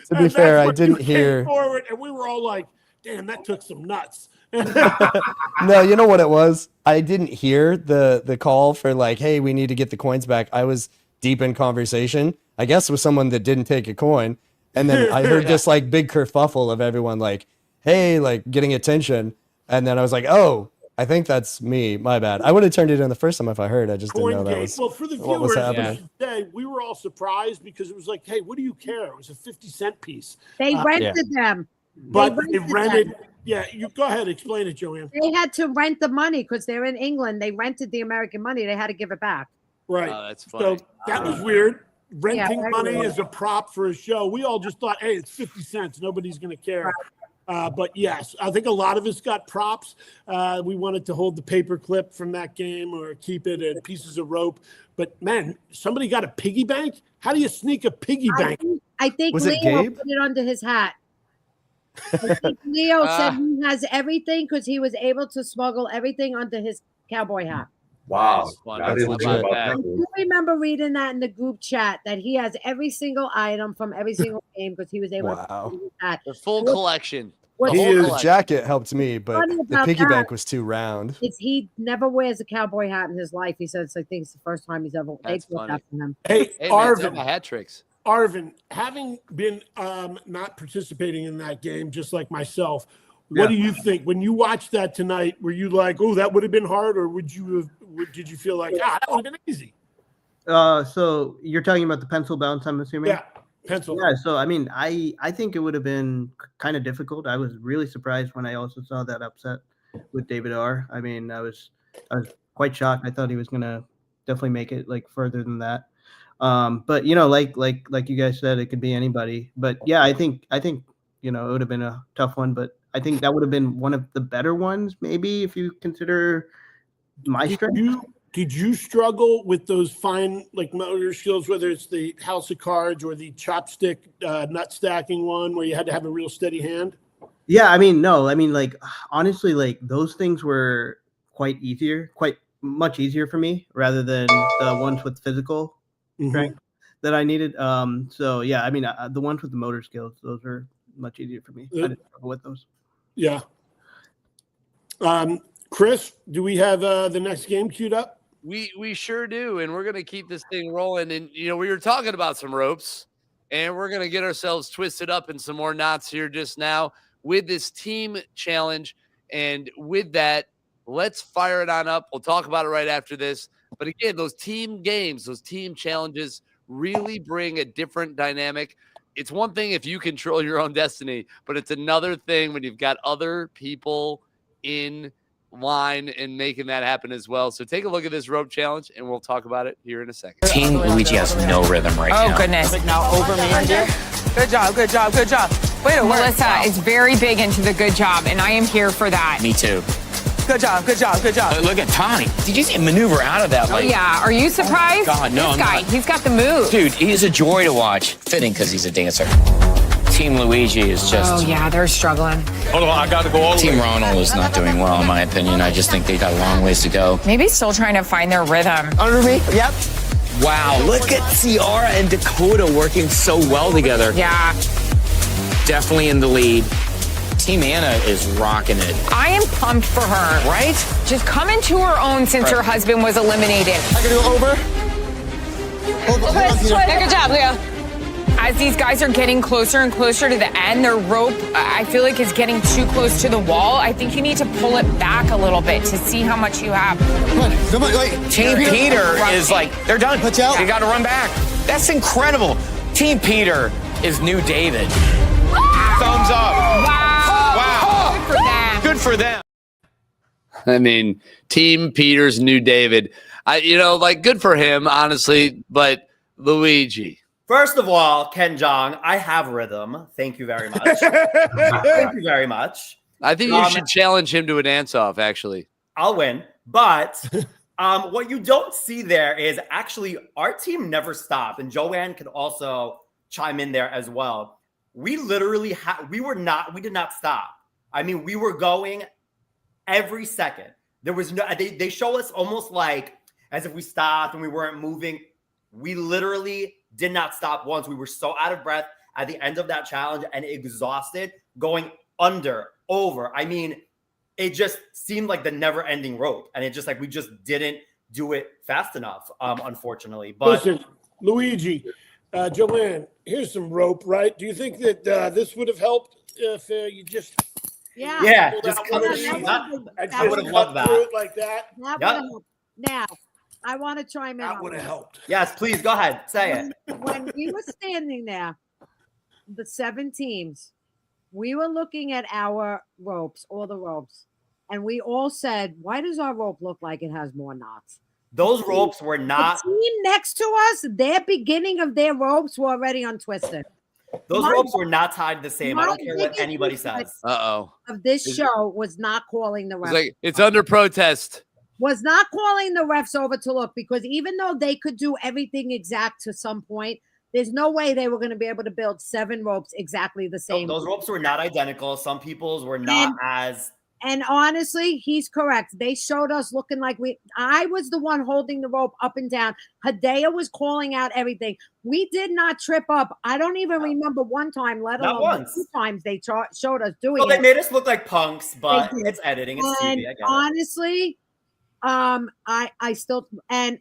To be fair, I didn't hear. Forward, and we were all like, "Damn, that took some nuts." No, you know what it was? I didn't hear the call for like, "Hey, we need to get the coins back." I was deep in conversation, I guess, with someone that didn't take a coin, and then I heard this like big kerfuffle of everyone like, "Hey," like getting attention, and then I was like, "Oh, I think that's me. My bad." I would have turned it in the first time if I heard. I just didn't know that was for the what was viewers happening. today, we were all surprised because it was like, "Hey, what do you care?" It was a 50-cent piece. They rented them. But they rented. Yeah, you go ahead. Explain it, JoAnn. They had to rent the money because they're in England. They rented the American money. They had to give it back. Right. Oh, that's funny. So that was weird. Renting money weird. as a prop for a show. We all just thought, hey, it's 50 cents. Nobody's going to care. But yes, I think a lot of us got props. We wanted to hold the paper clip from that game or keep it in pieces of rope. But man, somebody got a piggy bank? How do you sneak a piggy bank? I think Was it Leo Gabe? put it under his hat. I think Leo said he has everything because he was able to smuggle everything under his cowboy hat. Wow. That's funny. I didn't know That's about that. I that. do remember reading that in the group chat that he has every single item from every single game because he was able Wow. to do that. The full collection. What's The whole His collection. jacket helped me, but funny the about piggy that bank was too round. is he never wears a cowboy hat in his life. He says, I think it's the first time he's ever. They That's put funny. that for him. Hey, Hey, man, some Arvind. hat tricks. Arvind, having been not participating in that game, just like myself, what do you think when you watched that tonight? Were you like, "Oh, that would have been hard," or did you feel like, "Ah, that would have been easy"? So you're talking about the pencil bounce, I'm assuming? Yeah, pencil. Yeah, so I mean, I think it would have been kind of difficult. I was really surprised when I also saw that upset with David R. I mean, I was quite shocked. I thought he was gonna definitely make it like further than that. But you know, like you guys said, it could be anybody. But yeah, I think it would have been a tough one. But I think that would have been one of the better ones, maybe, if you consider my strength. Did you struggle with those fine motor skills, whether it's the house of cards or the chopstick nut stacking one where you had to have a real steady hand? Yeah, I mean, no, I mean, honestly, those things were quite much easier for me rather than the ones with physical strength that I needed. So yeah, I mean, the ones with the motor skills, those are much easier for me. I didn't struggle with those. Yeah. Chris, do we have the next game queued up? We sure do, and we're gonna keep this thing rolling. And we were talking about some ropes, and we're gonna get ourselves twisted up in some more knots here just now with this team challenge. And with that, let's fire it on up. We'll talk about it right after this. But again, those team games, those team challenges really bring a different dynamic. It's one thing if you control your own destiny, but it's another thing when you've got other people in line and making that happen as well. So take a look at this rope challenge, and we'll talk about it here in a second. Team Luigi has no rhythm right now. Oh, goodness. Now over me and you. Good job, good job, good job. Wait a minute. Melissa is very big into the good job, and I am here for that. Me too. Good job, good job, good job. Look at Tommy. Did you see him maneuver out of that? Oh, yeah. Are you surprised? God, no, this guy, he's got the move. Dude, he's a joy to watch. Fitting because he's a dancer. Team Luigi is just... Oh, yeah, they're struggling. Hold on, I got to go all the way. Team Ronald is not doing well, in my opinion. I just think they got a long ways to go. Maybe still trying to find their rhythm. Under me? Yep. Wow, look at Ciara and Dakota working so well together. Yeah. Definitely in the lead. Team Anna is rocking it. I am pumped for her. Right? Just come into her own since her husband was eliminated. I can do over. Good job, Leo. As these guys are getting closer and closer to the end, their rope, I feel like, is getting too close to the wall. I think you need to pull it back a little bit to see how much you have. Come on, wait. Team Peter is like, they're done. Watch out. They got to run back. That's incredible. Team Peter is new David. Thumbs up. Wow. Good for them. Good for them. I mean, Team Peter's new David. Good for him, honestly. But Luigi. First of all, Ken Jeong, I have rhythm. Thank you very much. Thank you very much. I think you should challenge him to a dance-off, actually. I'll win. But what you don't see there is actually our team never stopped. And JoAnn could also chime in there as well. We literally we did not stop. I mean, we were going every second. There was no, they show us almost like as if we stopped and we weren't moving. We literally did not stop once. We were so out of breath at the end of that challenge and exhausted, going under, over. I mean, it just seemed like the never-ending rope. And it just we just didn't do it fast enough, unfortunately. But listen, Luigi, JoAnn, here's some rope, right? Do you think that this would have helped if you just... Yeah, just come I would have loved that. Like that. That would have helped. Now, I want to chime in. That would have helped. Yes, please go ahead. Say it. When we were standing there, the 7 teams, we were looking at our ropes, all the ropes, and we all said, "Why does our rope look like it has more knots?" Those ropes were not. The team next to us, their beginning of their ropes were already untwisted. Those ropes were not tied the same. I don't care what anybody says. Uh-oh. Of this show was not calling the refs. It's under protest. Was not calling the refs over to look, because even though they could do everything exact to some point, there's no way they were going to be able to build 7 ropes exactly the same. Those ropes were not identical. Some people's were not as. And honestly, he's correct. They showed us looking like I was the one holding the rope up and down. Hideo was calling out everything. We did not trip up. I don't even remember one time, let alone 2 times they showed us doing it. They made us look like punks, but it's editing. It's TV. I get it. Honestly, I still, and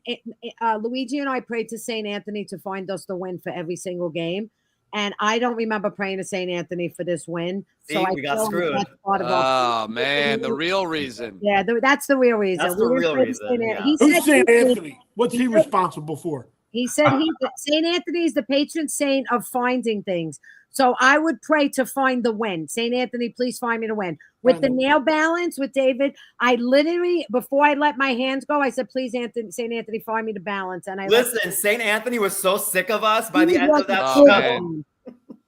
Luigi and I prayed to St. Anthony to find us the win for every single game. And I don't remember praying to St. Anthony for this win. See, we got screwed. Oh, man, the real reason. Yeah, that's the real reason. That's the real reason. Yeah. Who's St. Anthony? What's he responsible for? He said St. Anthony is the patron saint of finding things. So I would pray to find the win. St. Anthony, please find me the win. With the nail balance with David, I literally, before I let my hands go, I said, please, St. Anthony, find me the balance. And St. Anthony was so sick of us by the end of that show.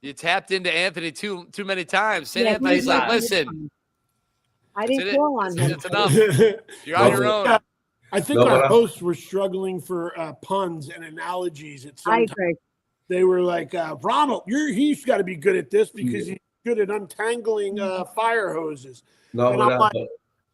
You tapped into Anthony too many times. St. Yeah, Anthony's like, he's- listen. I didn't call on him. It's enough. You're on your own. I think our hosts were struggling for puns and analogies at some I time. agree. They were like, Ronald, he's got to be good at this because he's good at untangling fire hoses. No, and I'm like,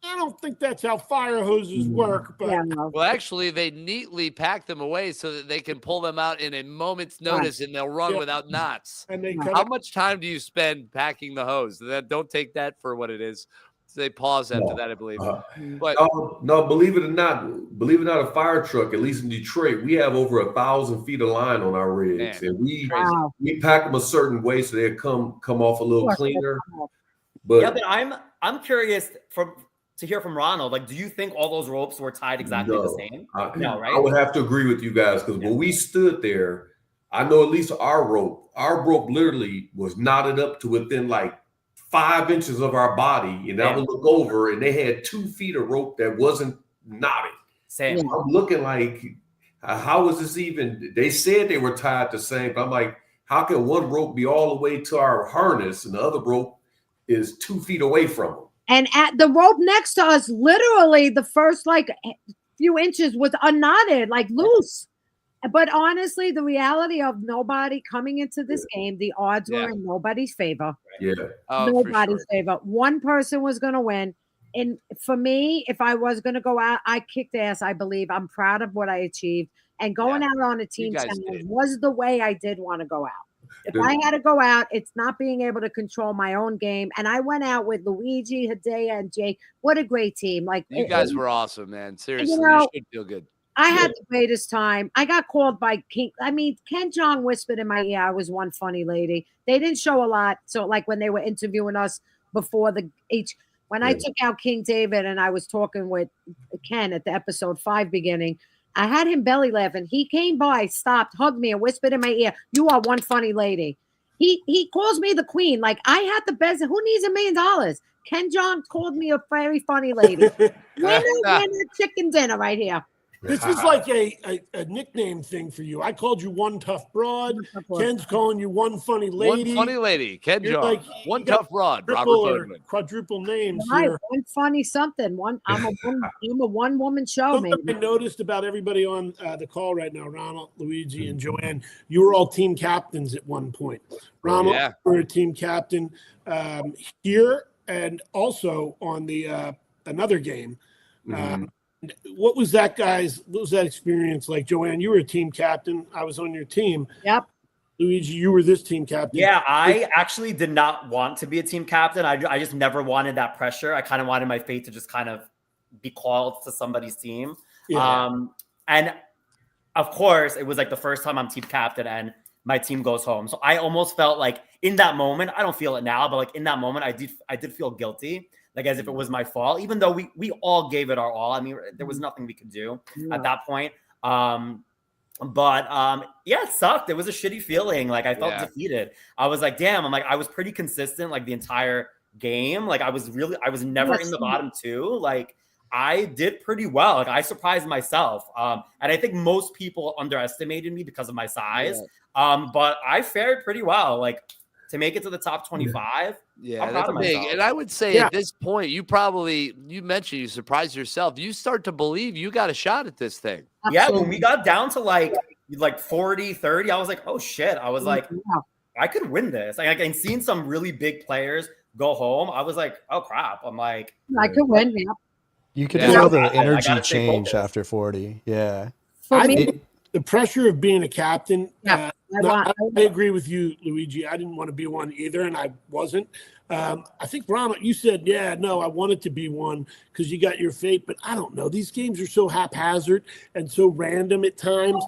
I don't think that's how fire hoses work. But Well, actually, they neatly pack them away so that they can pull them out in a moment's notice, and they'll run without knots. And they How much time do you spend packing the hose? Don't take that for what it is. They pause after that, I believe. But no, believe it or not, a fire truck, at least in Detroit, we have over 1,000 feet of line on our rigs, and we pack them a certain way so they come off a little cleaner. But I'm curious to hear from Ronald. Like, do you think all those ropes were tied exactly the same? No, right? I would have to agree with you guys because when we stood there, I know at least our rope literally was knotted up to within like 5 inches of our body, and I would look over, and they had 2 feet of rope that wasn't knotted. Same. I'm looking like, how is this even? They said they were tied the same, but I'm like, how can one rope be all the way to our harness, and the other rope is 2 feet away from them? And at the rope next to us, literally the first few inches was unknotted, like loose. But honestly, the reality of nobody coming into this game, the odds were in nobody's favor. Yeah. Nobody's favor. One person was going to win. And for me, if I was going to go out, I kicked ass, I believe. I'm proud of what I achieved. And going out on a team challenge was the way I did want to go out. If I had to go out, it's not being able to control my own game. And I went out with Luigi, Hidea, and Jake. What a great team. Like, you guys were awesome, man. Seriously, you know, you should feel good. I had the greatest time. I got called by King. I mean, Ken Jeong whispered in my ear, I was one funny lady. They didn't show a lot. So, like when they were interviewing us before when I took out King David and I was talking with Ken at the episode 5 beginning, I had him belly laughing. He came by, stopped, hugged me, and whispered in my ear, "You are one funny lady." He calls me the queen. Like, I had the best. Who needs $1 million? Ken Jeong called me a very funny lady. We're not chicken dinner right here. This is like a nickname thing for you. I called you one tough broad. Ken's calling you one funny lady. One funny lady. Ken Jeong. Like, one tough broad. Quadruple names Right, here. one funny something. I'm a one woman show. Something I noticed about everybody on the call right now, Ronald, Luigi, and JoAnn, you were all team captains at one point. Ronald, you were a team captain here and also on the another game. What was that experience like? JoAnn, you were a team captain. I was on your team. Yep. Luigi, you were this team captain. Yeah, I actually did not want to be a team captain. I just never wanted that pressure. I kind of wanted my fate to just kind of be called to somebody's team. Yeah. And of course, it was like the first time I'm team captain and my team goes home. So I almost felt like in that moment, I don't feel it now, but like in that moment, I did feel guilty. Like as if it was my fault, even though we all gave it our all. I mean, there was nothing we could do at that point. But it sucked. It was a shitty feeling. Like I felt defeated. I was like, damn, I was pretty consistent like the entire game. Like I was never in the bottom 2. Like I did pretty well. Like I surprised myself. And I think most people underestimated me because of my size. But I fared pretty well. Like to make it to the top 25. Yeah, that's big. And I would say at this point, you mentioned you surprised yourself. You start to believe you got a shot at this thing. Yeah, when we got down to like 40, 30, I was like, oh shit. I was like, I could win this. Like, and seeing some really big players go home, I was like, oh crap. I'm like, I could win. Yeah. You could feel the energy change after 40. Yeah. For me, the pressure of being a captain. I agree with you, Luigi. I didn't want to be one either, and I wasn't. I think, Ronald, you said, I wanted to be one because you got your fate, but I don't know. These games are so haphazard and so random at times.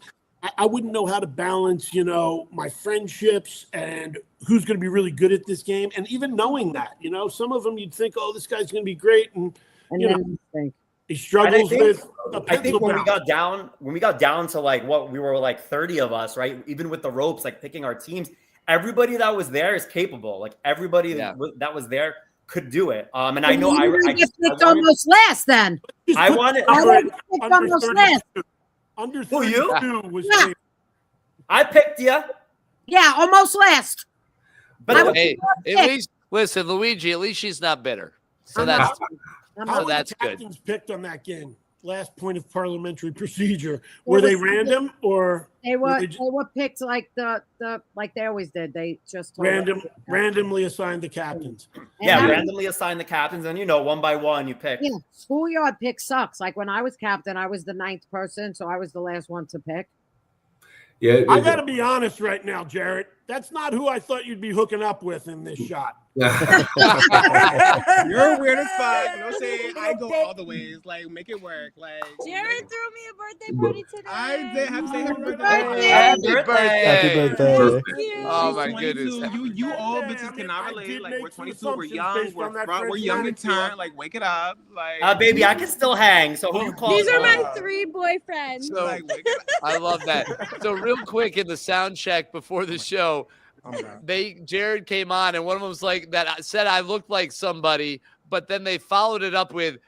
I wouldn't know how to balance, my friendships and who's going to be really good at this game. And even knowing that, some of them you'd think, oh, this guy's going to be great. And he struggles with I think when we got down to like what we were like 30 of us, right? Even with the ropes, like picking our teams, everybody that was there is capable. Like everybody that was there could do it. And I know I picked almost last then. I wanted almost last. Under 32 was I picked you. Yeah, almost last. But hey, at least listen, Luigi. At least she's not bitter. So that's How that's the good. captains picked on that game? Last point of parliamentary procedure. Were they random or they were picked like like they always did. They just randomly assigned the captains. Yeah, randomly assign the captains, and one by one you pick. Yeah, schoolyard pick sucks. Like when I was captain, I was the 9th person, so I was the last one to pick. Yeah, I got to be honest right now, Jared. That's not who I thought you'd be hooking up with in this shot. You're weird as fuck. No shade. I go all the ways. Like, make it work. Like, Jared threw me a birthday party today. I did have to say happy birthday. Happy birthday. Happy birthday. Oh my goodness. You old bitches cannot relate. Like, we're 22. We're young. We're young in turn. Like, wake it up. Like, baby, I can still hang. So who you call? These are my 3 boyfriends. So, I love that. So real quick in the sound check before the show, Jared came on and one of them was like that said I looked like somebody, but then they followed it up with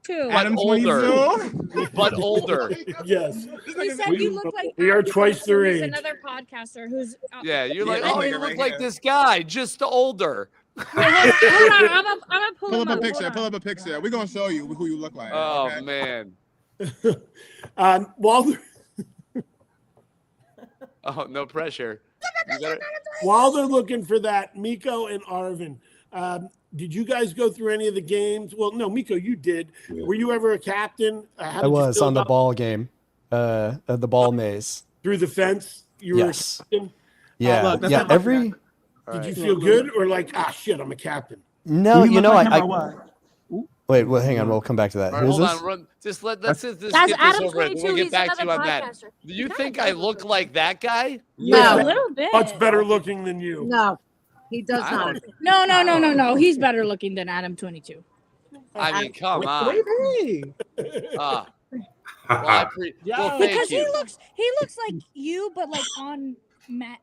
Adam older, but older. Yes. He said you look like we are twice their age. Another podcaster who's You're like, oh, you look like this guy, just older. Hold on, I'm gonna pull up a picture. Pull up a picture. We're gonna show you who you look like. Oh okay? man. Oh, no pressure. While they're looking for that, Miko and Arvind, did you guys go through any of the games? Well, no, Miko, you did. Yeah. Were you ever a captain? I was on the ball game, the ball maze. Through the fence? You were a captain? Yeah. Did you feel good or like, shit, I'm a captain? No, Wait, well, hang on. We'll come back to that. Right, Who's hold this? on. Let's just get Adam this over with. 22. We'll get He's back to you on that. podcaster. Do you think I look like that guy? No, a little bit. Much better looking than you. No, he does not. No. He's better looking than Adam 22. I mean, come on. What do you mean? Well, because he looks like you, but like on meth.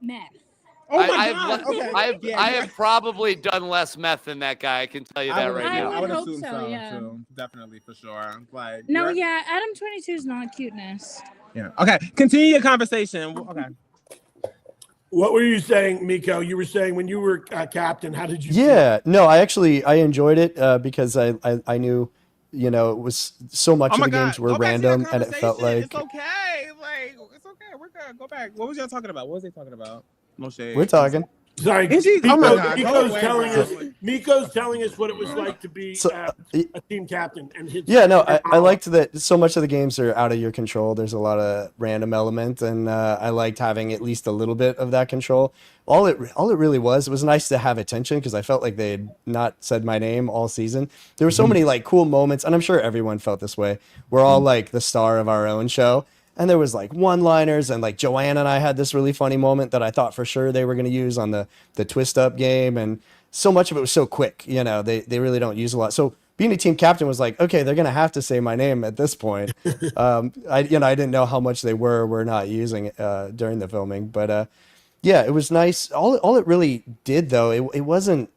Oh my God. I have probably done less meth than that guy. I can tell you that right now. I would hope assume so, yeah. too. Definitely, for sure. Like, Adam 22 is not cuteness. Yeah. Okay. Continue your conversation. Okay. What were you saying, Miko? You were saying when you were captain, how did you feel? No, I enjoyed it because I knew, it was so much of the games were random and it felt like. It's okay. Like, it's okay. We're good. Go back. What was y'all talking about? What was they talking about? No shade. We're talking. Sorry, Miko's telling us what it was like to be a team captain. And I liked that so much of the games are out of your control. There's a lot of random element, and I liked having at least a little bit of that control. All it really was, it was nice to have attention because I felt like they had not said my name all season. There were so many like cool moments, and I'm sure everyone felt this way. We're all like the star of our own show. And there was like one-liners, and like JoAnn and I had this really funny moment that I thought for sure they were going to use on the twist up game. And so much of it was so quick, they really don't use a lot. So being a team captain was like, okay, they're going to have to say my name at this point. I didn't know how much they were not using during the filming, but it was nice. All it really did though, it wasn't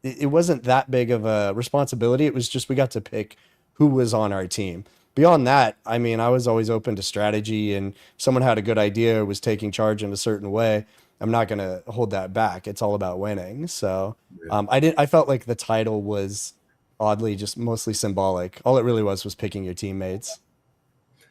that big of a responsibility. It was just, we got to pick who was on our team. Beyond that, I mean, I was always open to strategy, and if someone had a good idea, was taking charge in a certain way, I'm not going to hold that back. It's all about winning. So I felt like the title was oddly just mostly symbolic. All it really was picking your teammates.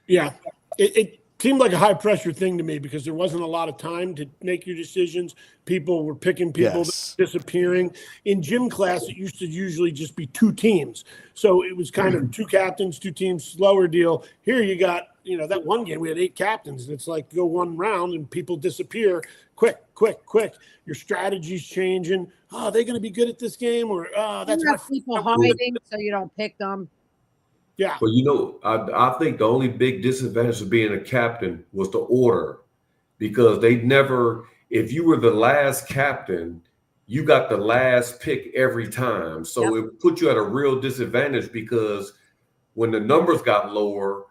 Yeah. It seemed like a high pressure thing to me because there wasn't a lot of time to make your decisions. People were picking people disappearing. In gym class, it used to usually just be 2 teams. So it was kind of 2 captains, 2 teams, slower deal. Here you got, that one game we had 8 captains. And it's like go one round and people disappear. Quick. Your strategy's changing. Oh, are they going to be good at this game? Or that's you have people hiding so you don't pick them. Yeah. But I think the only big disadvantage of being a captain was the order, because they never, if you were the last captain, you got the last pick every time. So it put you at a real disadvantage, because when the numbers got lower,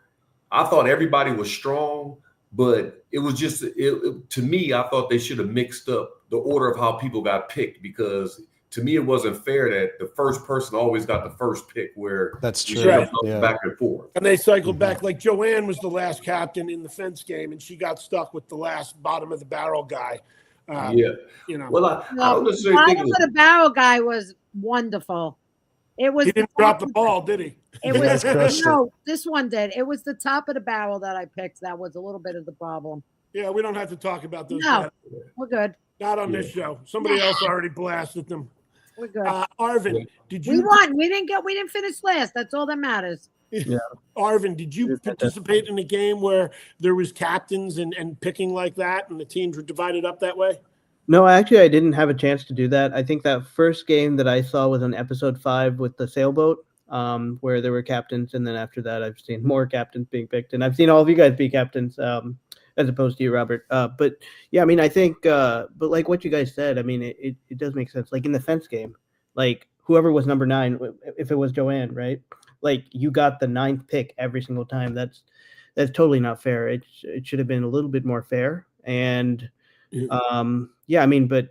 I thought everybody was strong, but it was just, to me, I thought they should have mixed up the order of how people got picked, because to me, it wasn't fair that the first person always got the first pick, where that's true. Back and forth. And they cycled back. Like JoAnn was the last captain in the fence game, and she got stuck with the last bottom of the barrel guy. You know, well, I don't necessarily think Bottom of the barrel guy was wonderful. It was he didn't drop the ball, did he? It was no, this one did. It was the top of the barrel that I picked. That was a little bit of the problem. Yeah, we don't have to talk about those. No, we're good. Not on this show. Somebody else already blasted them. We're good. Arvind, did you? We won. We didn't finish last. That's all that matters. Yeah. Arvind, did you participate in a game where there was captains and picking like that, and the teams were divided up that way? No, actually, I didn't have a chance to do that. I think that first game that I saw was on episode 5 with the sailboat, where there were captains, and then after that, I've seen more captains being picked, and I've seen all of you guys be captains, as opposed to you, Robert. But yeah, I mean, I think, but like what you guys said, I mean, it does make sense. Like in the fence game, like whoever was number 9, if it was JoAnn, right? Like you got the 9th pick every single time. That's totally not fair. It should have been a little bit more fair. And yeah, I mean, I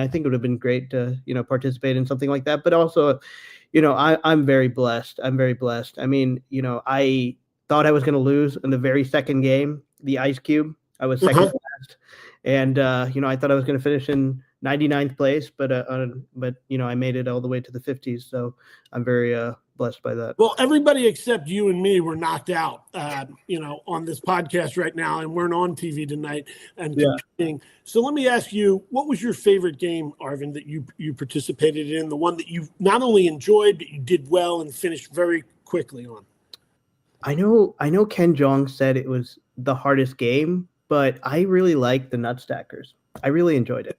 think it would have been great to, participate in something like that. But also, I'm very blessed. I'm very blessed. I mean, I thought I was going to lose in the very second game, the ice cube. I was second last. And, I thought I was going to finish in 99th place, but I made it all the way to the 50s. So I'm very blessed by that. Well, everybody except you and me were knocked out, on this podcast right now, and weren't on TV tonight and competing. So let me ask you, what was your favorite game, Arvind, that you participated in? The one that you not only enjoyed, but you did well and finished very quickly on? I know Ken Jeong said it was the hardest game, but I really liked the Nut Stackers. I really enjoyed it.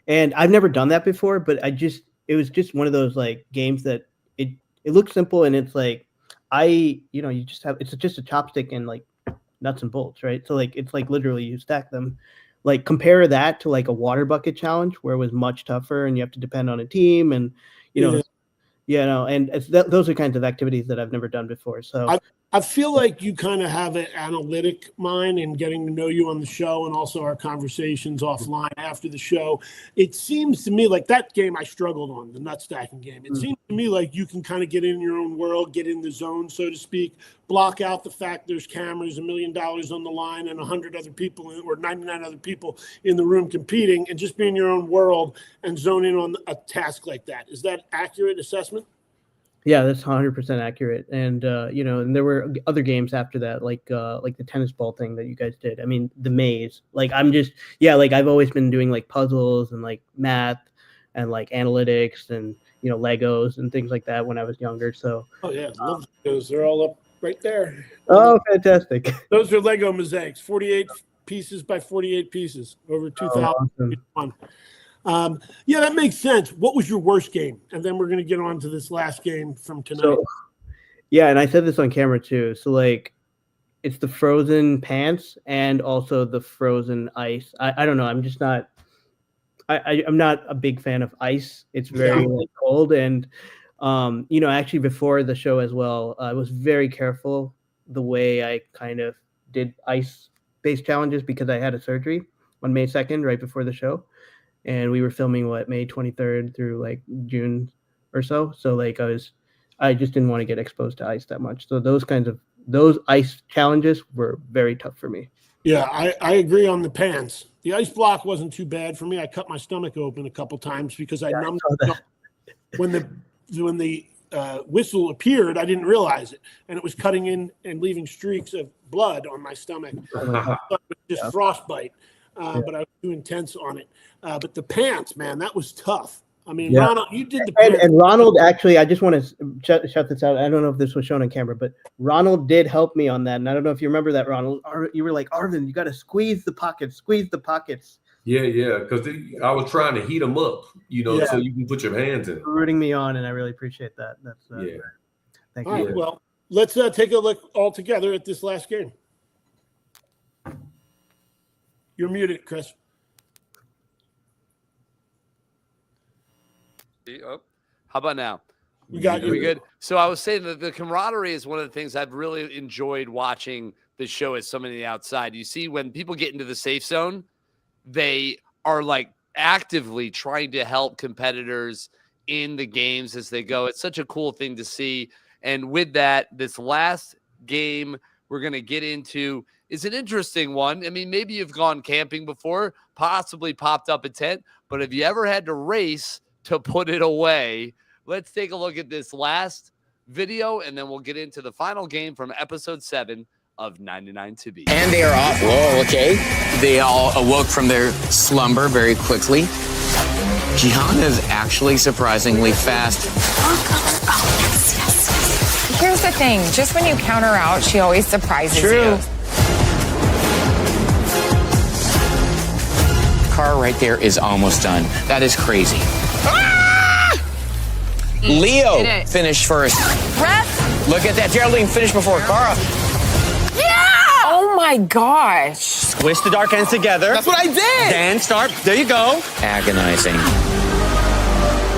And I've never done that before, but it was just one of those like games that it looks simple, and it's like you just have, it's just a chopstick and like nuts and bolts, right? So like it's like literally you stack them. Like compare that to like a water bucket challenge where it was much tougher and you have to depend on a team, and and those are kinds of activities that I've never done before. So I feel like you kind of have an analytic mind in getting to know you on the show, and also our conversations offline after the show. It seems to me like that game I struggled on, the nut stacking game. It seems to me like you can kind of get in your own world, get in the zone, so to speak, block out the fact there's cameras, $1 million on the line, and 100 other people or 99 other people in the room competing, and just be in your own world and zone in on a task like that. Is that accurate assessment? Yeah, that's 100% accurate. And and there were other games after that, like the tennis ball thing that you guys did. I mean, the maze. Like I've always been doing like puzzles and like math and like analytics and Legos and things like that when I was younger. So love those. They're all up right there. Oh, fantastic. Those are Lego mosaics, 48 pieces by 48 pieces, over 2,000. Awesome. That makes sense. What was your worst game? And then we're going to get on to this last game from tonight. So, and I said this on camera too. So like, it's the frozen pants and also the frozen ice. I don't know. I'm just not. I'm not a big fan of ice. It's very cold, and actually before the show as well, I was very careful the way I kind of did ice-based challenges because I had a surgery on May 2nd right before the show. And we were filming May 23rd through like June or so. So like I just didn't want to get exposed to ice that much. So those ice challenges were very tough for me. Yeah, I agree on the pants. The ice block wasn't too bad for me. I cut my stomach open a couple times because I numbed it. When the whistle appeared, I didn't realize it, and it was cutting in and leaving streaks of blood on my stomach. It was just frostbite. But I was too intense on it. But the pants, man, that was tough. I mean, Ronald, you did the pants. And Ronald, actually, I just want to shut this out. I don't know if this was shown on camera, but Ronald did help me on that. And I don't know if you remember that, Ronald. You were like, Arvind, you got to squeeze the pockets. Yeah, because I was trying to heat them up, so you can put your hands in. Rooting me on, and I really appreciate that. That's thank you. All right, well, let's take a look all together at this last game. You're muted, Chris. Oh, how about now? We got you. We good? So I was saying that the camaraderie is one of the things I've really enjoyed watching the show as somebody on the outside. You see, when people get into the safe zone, they are like actively trying to help competitors in the games as they go. It's such a cool thing to see. And with that, this last game we're going to get into is an interesting one. I mean, maybe you've gone camping before, possibly popped up a tent, but have you ever had to race to put it away? Let's take a look at this last video, and then we'll get into the final game from episode 7 of 99 to Beat. And they are off. Whoa, okay. They all awoke from their slumber very quickly. JoAnn is actually surprisingly fast. Here's the thing. Just when you count her out, she always surprises you. Car right there is almost done. That is crazy. Leo finished first. Ref. Look at that. Geraldine finished before Cara. Yeah! Oh my gosh. Squish the dark ends together. That's what I did. Then start. There you go. Agonizing.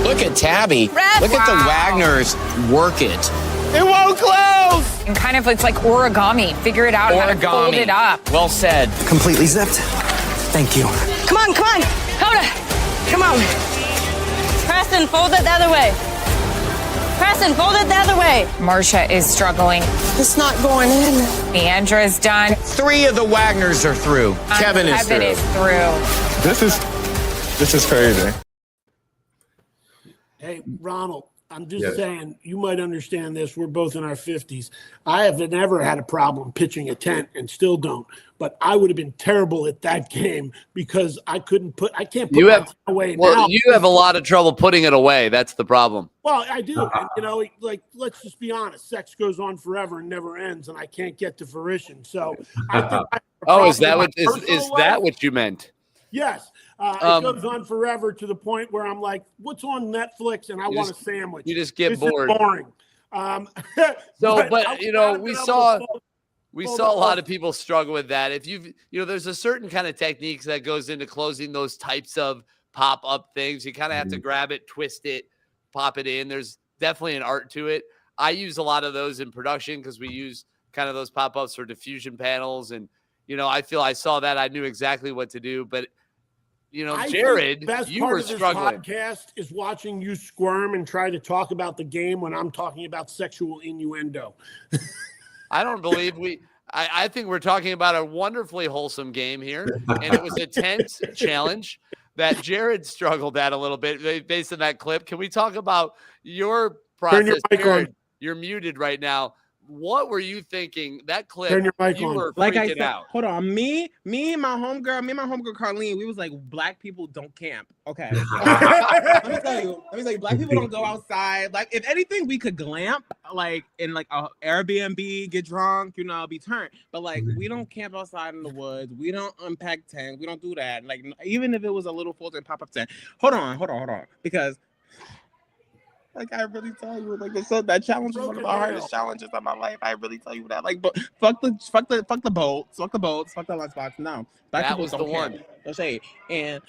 Look at Tabby. Look at the Wagners work it. It won't close. And kind of, it's like origami. Figure it out how to fold it up. Well said. Completely zipped. Thank you. Come on, come on. Hold it. Come on. Preston, fold it the other way. Preston, fold it the other way. Marcia is struggling. It's not going in. Leandra's done. 3 of the Wagners are through. Kevin is through. This is crazy. Hey, Ronald, I'm just saying, you might understand this. We're both in our 50s. I have never had a problem pitching a tent and still don't. But I would have been terrible at that game because I can't put it away now. You have a lot of trouble putting it away. That's the problem. Well, I do. And, like, let's just be honest. Sex goes on forever and never ends, and I can't get to fruition. So I think is that what you meant? Yes. It goes on forever to the point where I'm like, what's on Netflix? And I want a sandwich. You just get bored. Is boring. We saw a lot of people struggle with that. If there's a certain kind of techniques that goes into closing those types of pop-up things. You kind of have to grab it, twist it, pop it in. There's definitely an art to it. I use a lot of those in production because we use kind of those pop-ups for diffusion panels. And, I feel I saw that. I knew exactly what to do. But, Jared, you were struggling. This podcast is watching you squirm and try to talk about the game when I'm talking about sexual innuendo. I don't believe I think we're talking about a wonderfully wholesome game here. And it was a tense challenge that Jared struggled at a little bit based on that clip. Can we talk about your process? Turn your mic on. You're muted right now. What were you thinking? That clip, Turn your mic you on. were Like I freaking said, out. hold on. Me and my homegirl Carlene, we was like, black people don't camp. Okay. Let me tell you, black people don't go outside. Like, if anything, we could glamp, like in like a Airbnb, get drunk, be turned. But like, we don't camp outside in the woods. We don't unpack tents. We don't do that. Like, even if it was a little folded pop-up tent. Hold on. Because like, I really tell you, like, that challenge was one of the hardest challenges of my life. I really tell you that. Like, but fuck the boats, fuck the lunchbox. No, that was the one. No shade. And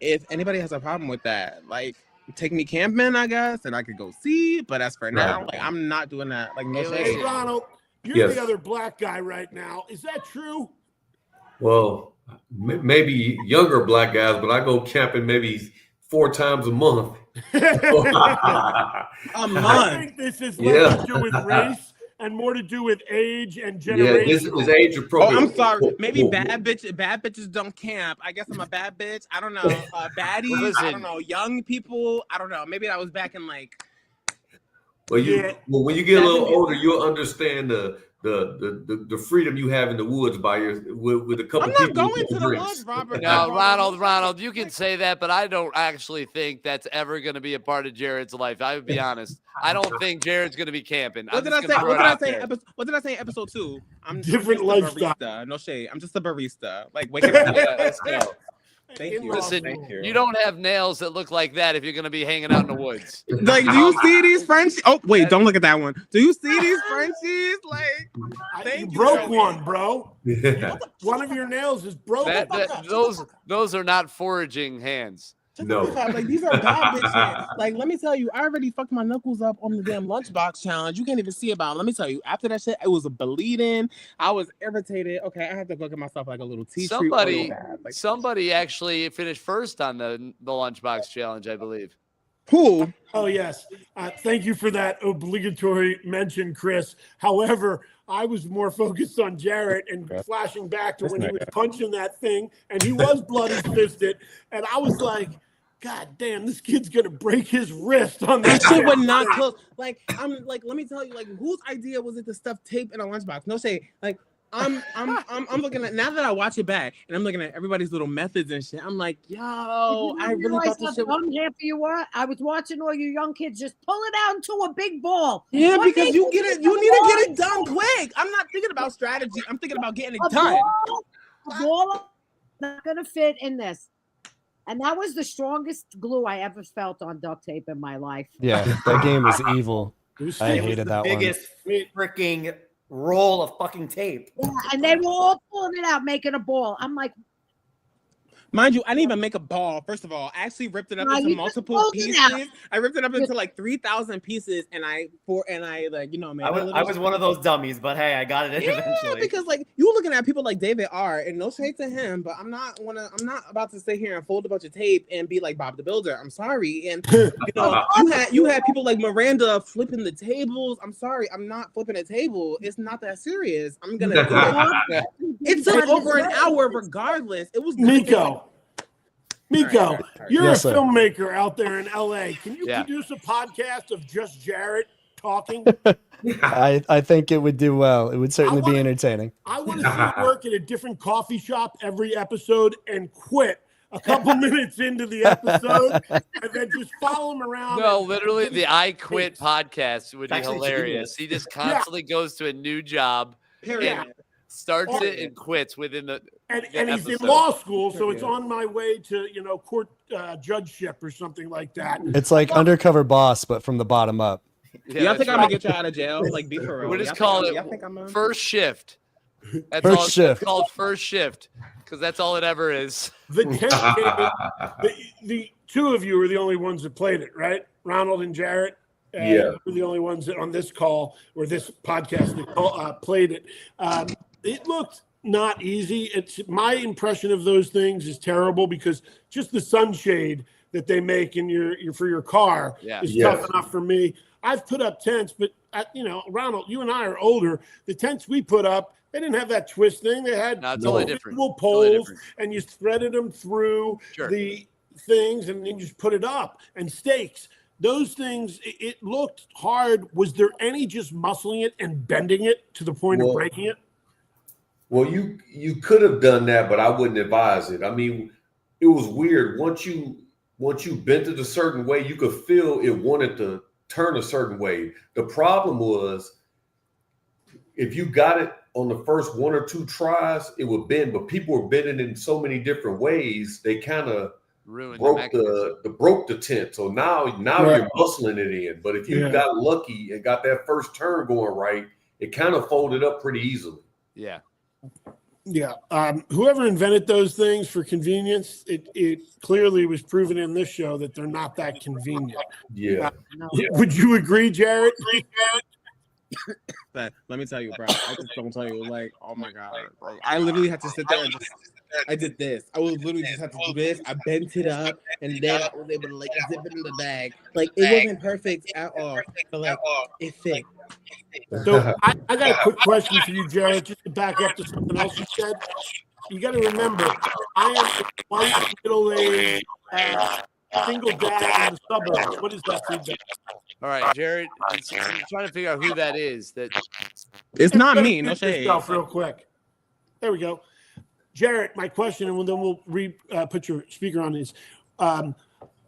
if anybody has a problem with that, like, take me camping, I guess, and I could go see. But as for now, like, I'm not doing that. Like, no shade. Hey, Ronald, you're the other black guy right now. Is that true? Well, maybe younger black guys, but I go camping maybe 4 times a month. I think this is less to do with race and more to do with age and generation. Yeah, this is age appropriate. Oh, I'm sorry. Maybe bad bitches don't camp. I guess I'm a bad bitch. I don't know. Baddies. I don't know. Young people. I don't know. Maybe that was back in like. Well, when you get a little older, you'll understand the freedom you have in the woods with a couple. I'm not going to the woods, Robert. No, Ronald, you can say that, but I don't actually think that's ever going to be a part of Jared's life. I would be honest. I don't think Jared's going to be camping. What did I say in episode 2? I'm different lifestyle. No shade. I'm just a barista. Like, wake up. Let's go. Thank you. Listen, you don't have nails that look like that if you're going to be hanging out in the woods. Like, do you see these Frenchies? Oh, wait, don't look at that one. Do you see these Frenchies? Like, you broke one, bro. One of your nails is broken. Those are not foraging hands. No. Like, these are bad bitches. Like, let me tell you, I already fucked my knuckles up on the damn lunchbox challenge. You can't even see about it. Let me tell you, after that shit, it was a bleeding. I was irritated. Okay, I had to go get myself like a little tea tree. Somebody actually finished first on the lunchbox challenge, I believe. Who? Oh, yes. Thank you for that obligatory mention, Chris. However, I was more focused on Jared and flashing back to when he was punching that thing, and he was bloody-fisted, and I was like, God damn, this kid's going to break his wrist on that. That shit would not close. Like, I'm like, let me tell you, like, whose idea was it to stuff tape in a lunchbox? No shade. Like, I'm looking at, now that I watch it back and I'm looking at everybody's little methods and shit, I'm like, yo, I really thought this shit was... I was watching all you young kids just pull it out into a big ball. Yeah, because you need to get it done quick. I'm not thinking about strategy. I'm thinking about getting it done. A ball not gonna fit in this. And that was the strongest glue I ever felt on duct tape in my life. Yeah, that game was evil. I hated that one. Biggest freaking roll of fucking tape. Yeah, and they were all pulling it out, making a ball. I'm like, mind you, I didn't even make a ball. First of all, I actually ripped it up into multiple pieces. I ripped it up into like 3,000 pieces, and I like, you know, man. I was one of those dummies, but hey, I got it eventually. Because like you looking at people like David R, and no shade to him, but I'm not about to sit here and fold a bunch of tape and be like Bob the Builder. I'm sorry, and you know, you had people like Miranda flipping the tables. I'm sorry, I'm not flipping a table. It's not that serious. I'm gonna do it. It took over an hour, regardless. It was Miko, you're a filmmaker out there in LA. Can you produce a podcast of just Jared talking? I think it would do well. It would certainly be entertaining. I want to see you work at a different coffee shop every episode and quit a couple minutes into the episode and then just follow him around. No, literally the I Quit podcast would be hilarious. He just constantly goes to a new job. And starts it and quits within the and he's in law school, so it's on my way to, you know, court judgeship or something like that. It's like Undercover Boss, but from the bottom up. Yeah, y'all think I'm gonna get you out of jail? Like, be for real. We'll just call it First Shift. That's First Shift. It's called First Shift because that's all it ever is. The two of you are the only ones that played it, right? Ronald and Jared. We're the only ones that on this call or this podcast that played it. It looked not easy. It's my impression of those things is terrible because just the sunshade that they make in your for your car is tough enough for me. I've put up tents, but you know, Ronald, you and I are older. The tents we put up, they didn't have that twist thing. They had individual poles, and you threaded them through the things, and then you just put it up. And stakes. Those things, it looked hard. Was there any just muscling it and bending it to the point of breaking it? Well, you could have done that, but I wouldn't advise it. I mean, it was weird. Once you bent it a certain way, you could feel it wanted to turn a certain way. The problem was if you got it on the first one or two tries, it would bend, but people were bending in so many different ways, they kind of broke the tent. So now you're muscling it in. But if you got lucky and got that first turn going right, it kind of folded up pretty easily. Yeah. Yeah. Whoever invented those things for convenience, it clearly was proven in this show that they're not that convenient. Yeah. Would you agree, Jared? Let me tell you, bro. I just don't tell you, like, oh my God. Like, I literally had to sit there and I did this. I was literally just had to do this. I bent it up and then I was able to like zip it in the bag. Like, it wasn't perfect at all, but like it fit. So I got a quick question for you, Jared, just to back up to something else you said. You got to remember, I am a white, middle-aged, single dad in the suburbs. What is that feedback? All right, Jared, I'm trying to figure out who that is. It's not me. No shade. Real quick. There we go. Jared, my question, and then we'll put your speaker on is, I'm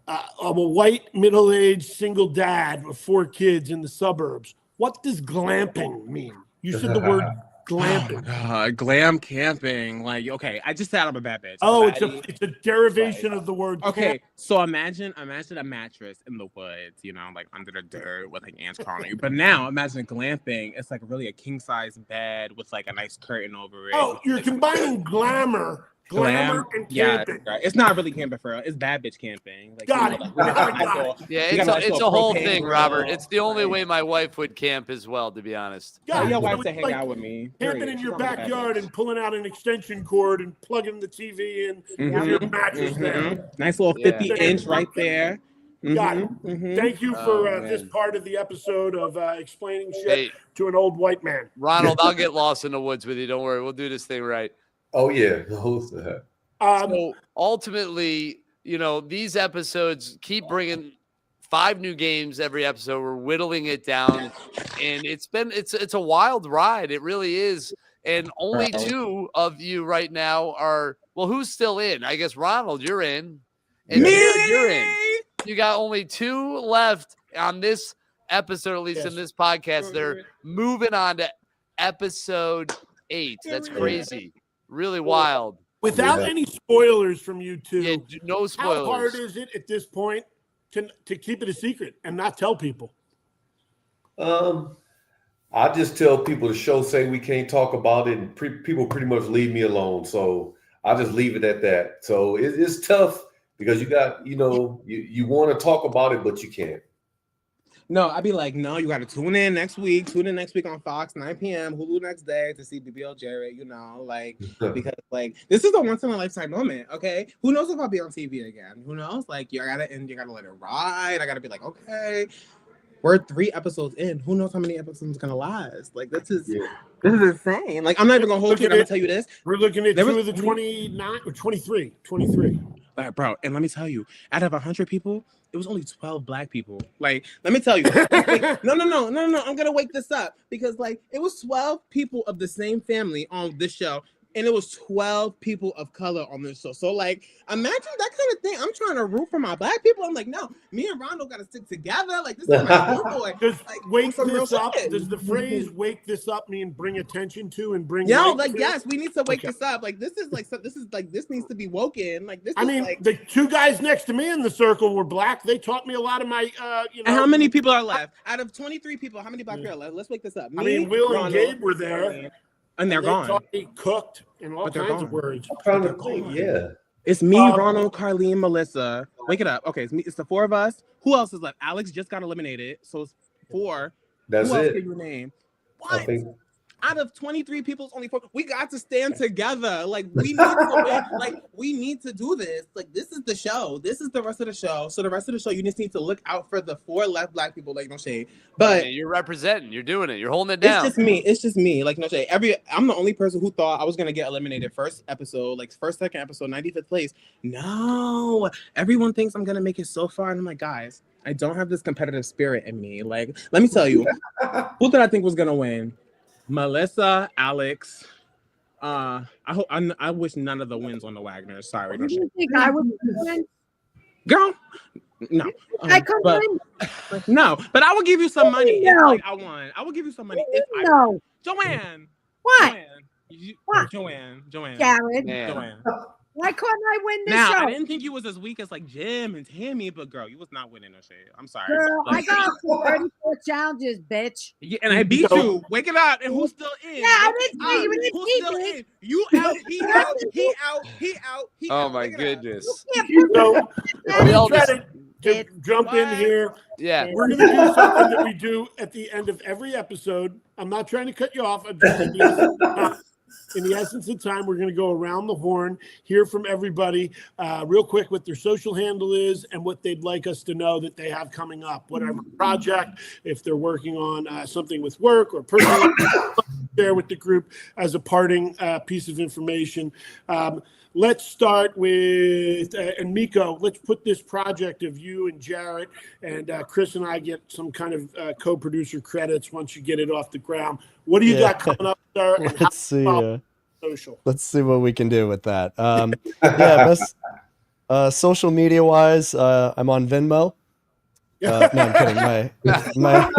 a white, middle-aged, single dad with 4 kids in the suburbs. What does glamping mean? You said the word glamping. Oh God, glam camping. Like, okay, I just said I'm a bad bitch. Oh, it's a derivation of the word. Okay, so imagine a mattress in the woods, you know, like under the dirt with like ants crawling on you. But now imagine glamping. It's like really a king size bed with like a nice curtain over it. Oh, you're combining glamour and camping. Yeah, right. It's not really camping for real. It's bad bitch camping. Like, got it. It's a whole thing, Robert. It's the only way my wife would camp as well, to be honest. Yeah, your wife to hang out with me. Camping in your backyard and pulling out an extension cord and plugging the TV in with your mattress there. Nice little 50-inch right there. Got it. Thank you for this part of the episode of explaining shit to an old white man. Ronald, I'll get lost in the woods with you. Don't worry. We'll do this thing right. Oh, yeah. So ultimately, these episodes keep bringing 5 new games every episode. We're whittling it down, and it's a wild ride. It really is. And only 2 of you right now are, well, who's still in? I guess Ronald, you're in. And Jared, you're in. You got only 2 left on this episode, at least in this podcast. They're moving on to episode 8. That's crazy. Really wild. Without any spoilers from you two, no spoilers. How hard is it at this point to keep it a secret and not tell people? I just tell people the show say we can't talk about it, and people pretty much leave me alone. So I just leave it at that. So it's tough because you got, you want to talk about it, but you can't. No, I'd be like, no, you got to tune in next week. Tune in next week on Fox, 9 p.m., Hulu next day to see BBL Jared, because this is a once in a lifetime moment. Okay. Who knows if I'll be on TV again? Who knows? Like, you gotta let it ride. I gotta be like, okay, we're 3 episodes in. Who knows how many episodes it's gonna last? Like, this is insane. Like, I'm not even gonna hold you. I'm gonna tell you this. We're looking at 2 of the 29 or 23. All right, bro. And let me tell you, out of 100 people, it was only 12 black people. Like, let me tell you. No. I'm gonna wake this up because it was 12 people of the same family on this show. And it was 12 people of color on this show. So, imagine that kind of thing. I'm trying to root for my black people. I'm like, no, me and Ronald got to stick together. Like, this is my boy. Does wake this up? Does the phrase "wake this up" mean bring attention to and bring? Yes, we need to wake this up. This needs to be woken. The 2 guys next to me in the circle were black. They taught me a lot of my, And how many people are left? Out of 23 people, how many black people are left? Let's wake this up. Will and Gabe were there. And they're gone. Taught me cooked and all kinds of words. I'm trying to think, It's me, Ronald, Carlene, Melissa. Wake it up. Okay, it's me. It's the 4 of us. Who else is left? Alex just got eliminated, so it's 4. That's Who else it. can you name? What? Out of 23 people, it's only 4. We got to stand together. We need to win. We need to do this. This is the show. This is the rest of the show. So the rest of the show, you just need to look out for the 4 left black people. No shade. But you're representing. You're doing it. You're holding it down. It's just me. No shade. I'm the only person who thought I was gonna get eliminated first episode, second episode, 95th place. No, everyone thinks I'm gonna make it so far, and I'm like, guys, I don't have this competitive spirit in me. Let me tell you, who did I think was gonna win? Melissa, Alex. I wish none of the wins on the Wagners. Sorry. You didn't think I would win? Girl, no. I could win. No, but I will give you some money if I won. I will give you some money if I won. JoAnn. What? What? JoAnn. Jared. JoAnn. Why couldn't I win this show? show? I didn't think you was as weak as Jim and Tammy, but girl, you was not winning no shade. I'm sorry. Girl, I got 34 challenges, bitch. Yeah, and I beat you. Wake it up. And who's still in? Yeah, I didn't see you. Who's still in? You out. He out. Oh my goodness. We all to jump in here. Yeah. We're going to do something that we do at the end of every episode. I'm not trying to cut you off. I'm just in the essence of time, we're going to go around the horn, hear from everybody real quick what their social handle is and what they'd like us to know that they have coming up, whatever project, if they're working on something with work or personal, share with the group as a parting piece of information. Let's start with, and Miko, let's put this project of you and Jared, and Chris and I get some kind of co-producer credits once you get it off the ground. What do you got coming up there? And Let's see. Social. Let's see what we can do with that. Social media wise, I'm on Venmo. No, I'm kidding. My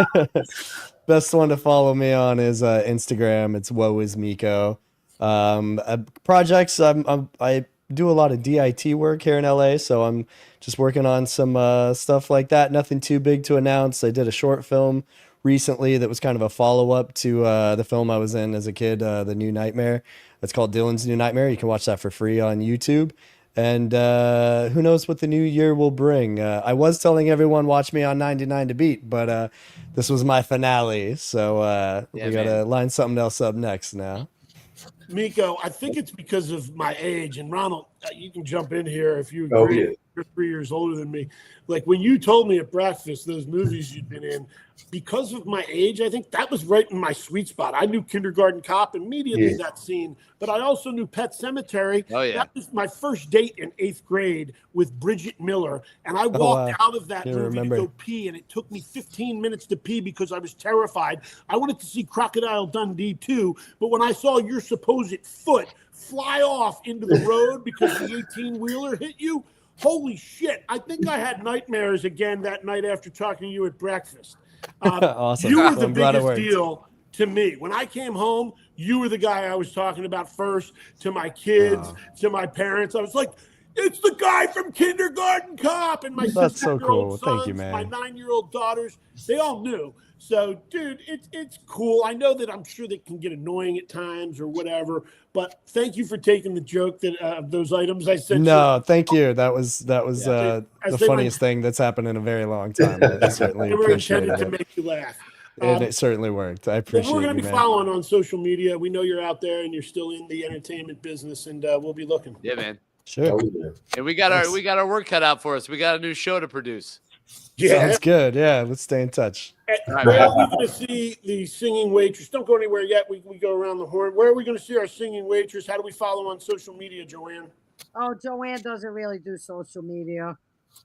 best one to follow me on is Instagram. It's woeismiko. Projects. I do a lot of DIT work here in LA, so I'm just working on some stuff like that. Nothing too big to announce. I did a short film recently that was kind of a follow-up to the film I was in as a kid, The New Nightmare. It's called Dylan's New Nightmare. You can watch that for free on YouTube. And who knows what the new year will bring. I was telling everyone watch me on 99 to beat, but this was my finale, so we gotta line something else up next now. Miko, I think it's because of my age, and Ronald, you can jump in here if you agree. Yeah. You're 3 years older than me. Like when you told me at breakfast those movies you'd been in, because of my age, I think that was right in my sweet spot. I knew Kindergarten Cop immediately, that scene, but I also knew Pet Sematary. Oh, yeah. That was my first date in 8th grade with Bridget Miller, and I walked out of that movie to go pee, and it took me 15 minutes to pee because I was terrified. I wanted to see Crocodile Dundee too, but when I saw your supposed foot fly off into the road because the 18-wheeler hit you, holy shit. I think I had nightmares again that night after talking to you at breakfast. Awesome. You were the biggest deal to me. When I came home, you were the guy I was talking about first to my kids, to my parents. I was like, it's the guy from Kindergarten Cop. And my That's so cool. sons, Thank you, man. my 9-year-old daughters, they all knew. So, dude, it's cool. I know that I'm sure that can get annoying at times or whatever, but thank you for taking the joke that those items I said. No, thank you. That was the funniest thing that's happened in a very long time. I certainly appreciate it. To make you laugh. And it certainly worked. I appreciate it. We're going to be following on social media. We know you're out there and you're still in the entertainment business, and we'll be looking. Yeah, man. Sure. And we got our work cut out for us. We got a new show to produce. Yeah. Sounds good. Yeah, let's stay in touch. Where are we going to see the singing waitress? Don't go anywhere yet. We go around the horn. Where are we going to see our singing waitress? How do we follow on social media, JoAnn? Oh, JoAnn doesn't really do social media.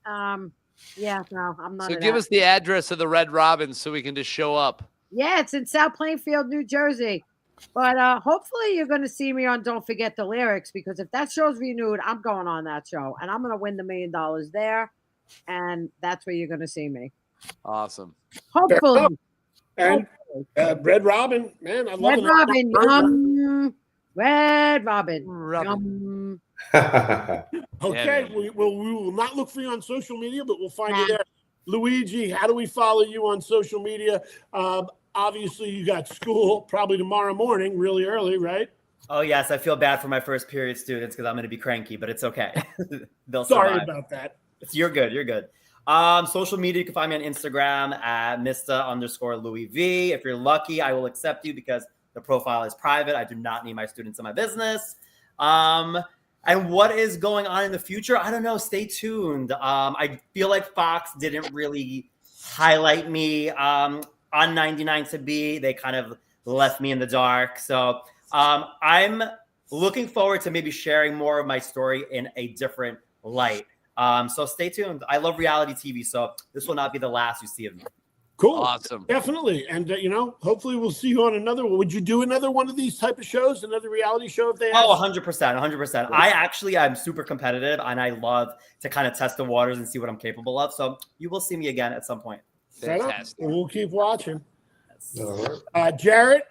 Yeah, no, I'm not. So give us the address of the Red Robin so we can just show up. Yeah, it's in South Plainfield, New Jersey. But hopefully you're going to see me on Don't Forget the Lyrics, because if that show's renewed, I'm going on that show. And I'm going to win the $1 million there. And that's where you're going to see me. Awesome. Hopefully. And Red Robin, man, I love Red Robin. Red Robin. Okay, we will not look for you on social media, but we'll find you there. Luigi, how do we follow you on social media? Obviously, you got school probably tomorrow morning, really early, right? Oh, yes. I feel bad for my first period students because I'm going to be cranky, but it's okay. They'll Sorry survive. about that. You're good. You're good. Social media, you can find me on Instagram at Mr_Louis V. If you're lucky, I will accept you because the profile is private. I do not need my students in my business. And what is going on in the future? I don't know. Stay tuned. I feel like Fox didn't really highlight me on 99 to Be. They kind of left me in the dark. So I'm looking forward to maybe sharing more of my story in a different light. So stay tuned. I love reality TV, so this will not be the last you see of me. Cool. Awesome. Definitely. And, hopefully we'll see you on another one. Would you do another one of these type of shows, another reality show if they ask? Oh, 100%. 100%. I'm super competitive, and I love to kind of test the waters and see what I'm capable of. So you will see me again at some point. Fantastic. We'll keep watching. All right. Jared,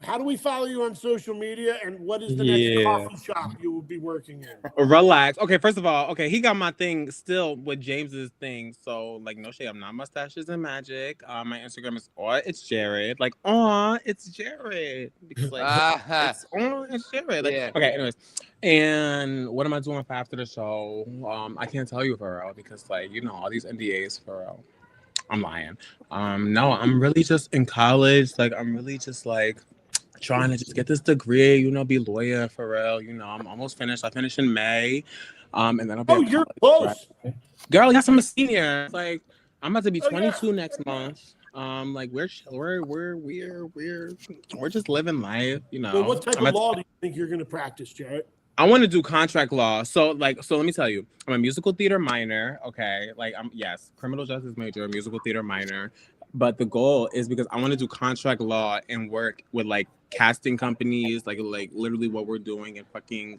how do we follow you on social media, and what is the next coffee shop you will be working in? Relax. Okay, first of all, he got my thing still with James's thing. So, no shade, I'm not Mustaches and Magic. My Instagram is it's Jared. It's Jared. Because it's Jared. Okay, anyways. And what am I doing for after the show? I can't tell you for real because all these NDAs for real. I'm lying. No, I'm really just in college. I'm really just trying to just get this degree, be lawyer for real. I'm almost finished. I finish in May. And then I'll be you're close. Girl, yes, I'm a senior. I'm about to be 22 next month. We're just living life, Well, what type of law do you think you're going to practice, Jared? I want to do contract law. So let me tell you, I'm a musical theater minor. Okay. Criminal justice major, musical theater minor. But the goal is because I want to do contract law and work with casting companies, literally what we're doing and fucking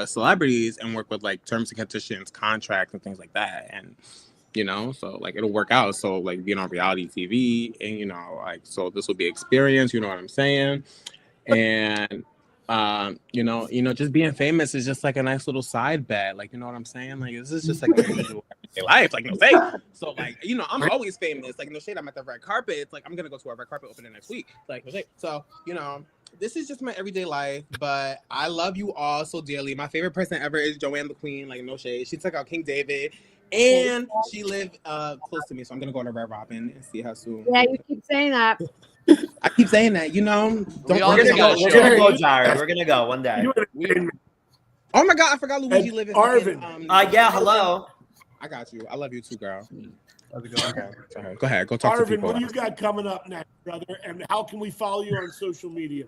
celebrities, and work with terms and conditions, contracts and things like that. And, so it'll work out. So being on reality TV and, so this will be experience, you know what I'm saying? And, just being famous is just a nice little side bet. You know what I'm saying? This is just life. No shade. So I'm always famous. No shade. I'm at the red carpet. It's I'm gonna go to a red carpet opening next week. No shade. So this is just my everyday life. But I love you all so dearly. My favorite person ever is JoAnn the Queen. No shade. She took out King David, and she lived close to me. So I'm gonna go to Red Robin and see her soon. Yeah, you keep saying that. I keep saying that, We're gonna go, Jared. We're gonna go one day. Oh my God, I forgot Luigi living. Arvind. Yeah, hello. I got you. I love you too, girl. Okay. Go ahead. Go talk to Arvind, people. what do you got coming up next, brother? And how can we follow you on social media?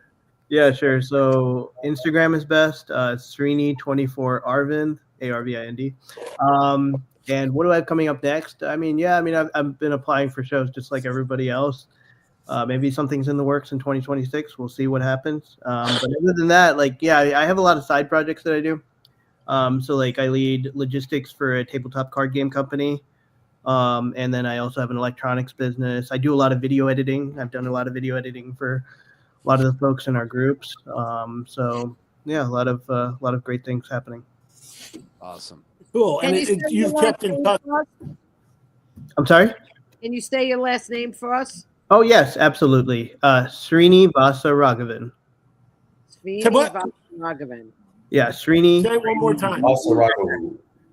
Yeah, sure. So Instagram is best. Srini24 Arvind, Arvind. And what do I have coming up next? I've been applying for shows just like everybody else. Maybe something's in the works in 2026. We'll see what happens. But other than that, I have a lot of side projects that I do. So I lead logistics for a tabletop card game company. And then I also have an electronics business. I do a lot of video editing. I've done a lot of video editing for a lot of the folks in our groups. So yeah, a lot of great things happening. Awesome. Cool. And you've kept in touch. I'm sorry? Can you say your last name for us? Oh, yes, absolutely. Srinivasaraghavan. Srinivasaraghavan. Yeah, Srini. Say it one more time.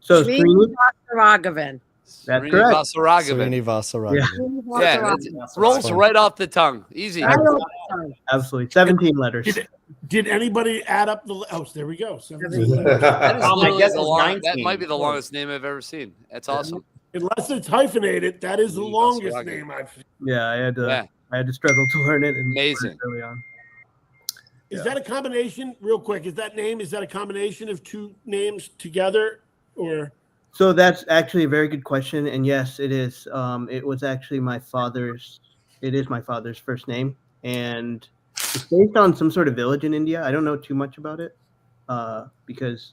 So Srinivasaraghavan. That's correct. Srinivasaraghavan. Yeah, it rolls right off the tongue. Easy. Absolutely. 17 letters. Did anybody add up the? Oh, there we go. 17 that might be the longest name I've ever seen. That's awesome. Unless it's hyphenated, that is the longest name I've seen. Yeah, I had to struggle to learn it. Amazing. Early on. Is that a combination? Real quick, is that a combination of two names together, or? So that's actually a very good question, and yes, it is. It was actually my father's. It is my father's first name, and it's based on some sort of village in India. I don't know too much about it because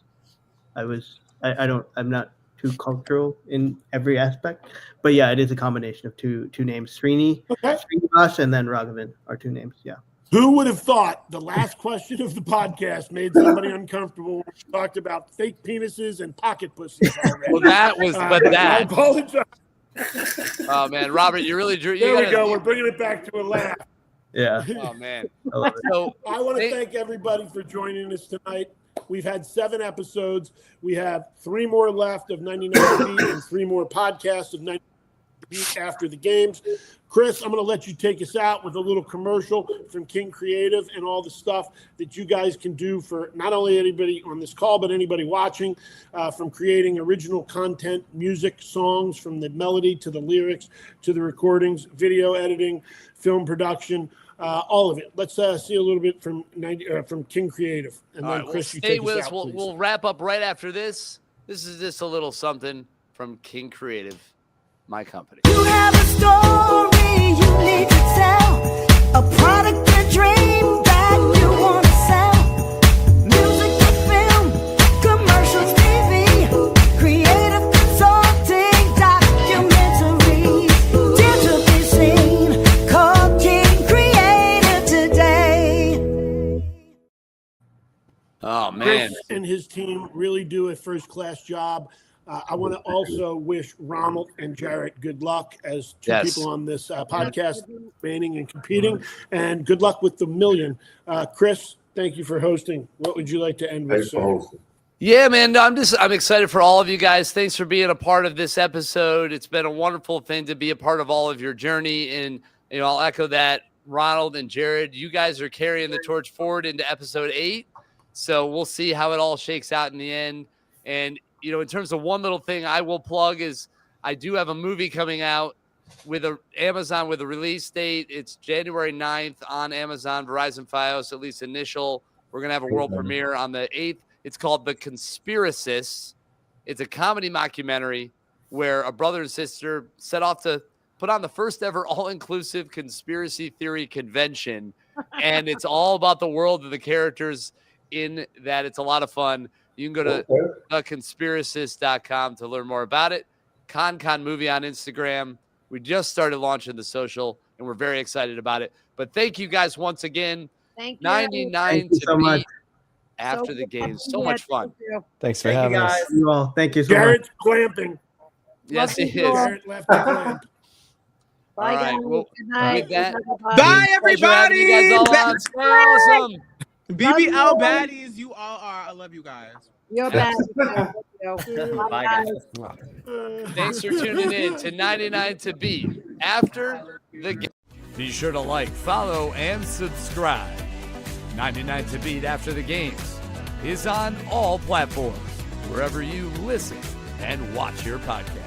I'm not too cultural in every aspect. But yeah, it is a combination of two names. Srinivas, and then Raghavan are two names. Yeah. Who would have thought the last question of the podcast made somebody uncomfortable when we talked about fake penises and pocket pussies already? Well, that was, I apologize. Oh man, Robert, you really drew. There we go. We're bringing it back to a laugh. Yeah. Oh man. So I want to thank everybody for joining us tonight. We've had 7 episodes. We have 3 more left of 99 to Beat and 3 more podcasts of 99 to Beat after the games. Chris, I'm going to let you take us out with a little commercial from King Creative and all the stuff that you guys can do for not only anybody on this call, but anybody watching, from creating original content, music, songs, from the melody to the lyrics to the recordings, video editing, film production, all of it. Let's see a little bit from King Creative. And then Chris, you stay take with us us. out, We'll wrap up right after this. This is just a little something from King Creative, my company. You have a story you need to tell, a product, a dream that you want to sell. Music to film, commercials, TV, creative consulting, documentaries, digitally seen, called King Creative today. Oh man, Chris and his team really do a first-class job. I want to also wish Ronald and Jared good luck as two people on this podcast, training and competing, and good luck with the million. Chris, thank you for hosting. What would you like to end with, sir? Yeah, man, I'm excited for all of you guys. Thanks for being a part of this episode. It's been a wonderful thing to be a part of all of your journey, and I'll echo that. Ronald and Jared, you guys are carrying the torch forward into episode 8, so we'll see how it all shakes out in the end. And in terms of one little thing I will plug is I do have a movie coming out with Amazon with a release date. It's January 9th on Amazon, Verizon Fios, at least initial. We're going to have a world premiere on the 8th. It's called The Conspiracists. It's a comedy mockumentary where a brother and sister set off to put on the first ever all-inclusive conspiracy theory convention. And it's all about the world of the characters in that. It's a lot of fun. You can go to theconspiracist.com to learn more about it. Con Movie on Instagram. We just started launching the social, and we're very excited about it. But thank you guys once again. Thank you. Thank99 you to so beat much. after the game. So much fun. Thanks for having us. You all. Thank you so Jared's much. clamping. Yes, he is. Jared left the clamp. Bye, All right. guys. Well, Good night. with that, Bye, pleasure having you guys all on. It's awesome. BBL baddies, you all are. I love you guys. You're bad. Bye, guys. Thanks for tuning in to 99 to Beat after the game. Be sure to like, follow, and subscribe. 99 to Beat after the games is on all platforms, wherever you listen and watch your podcast.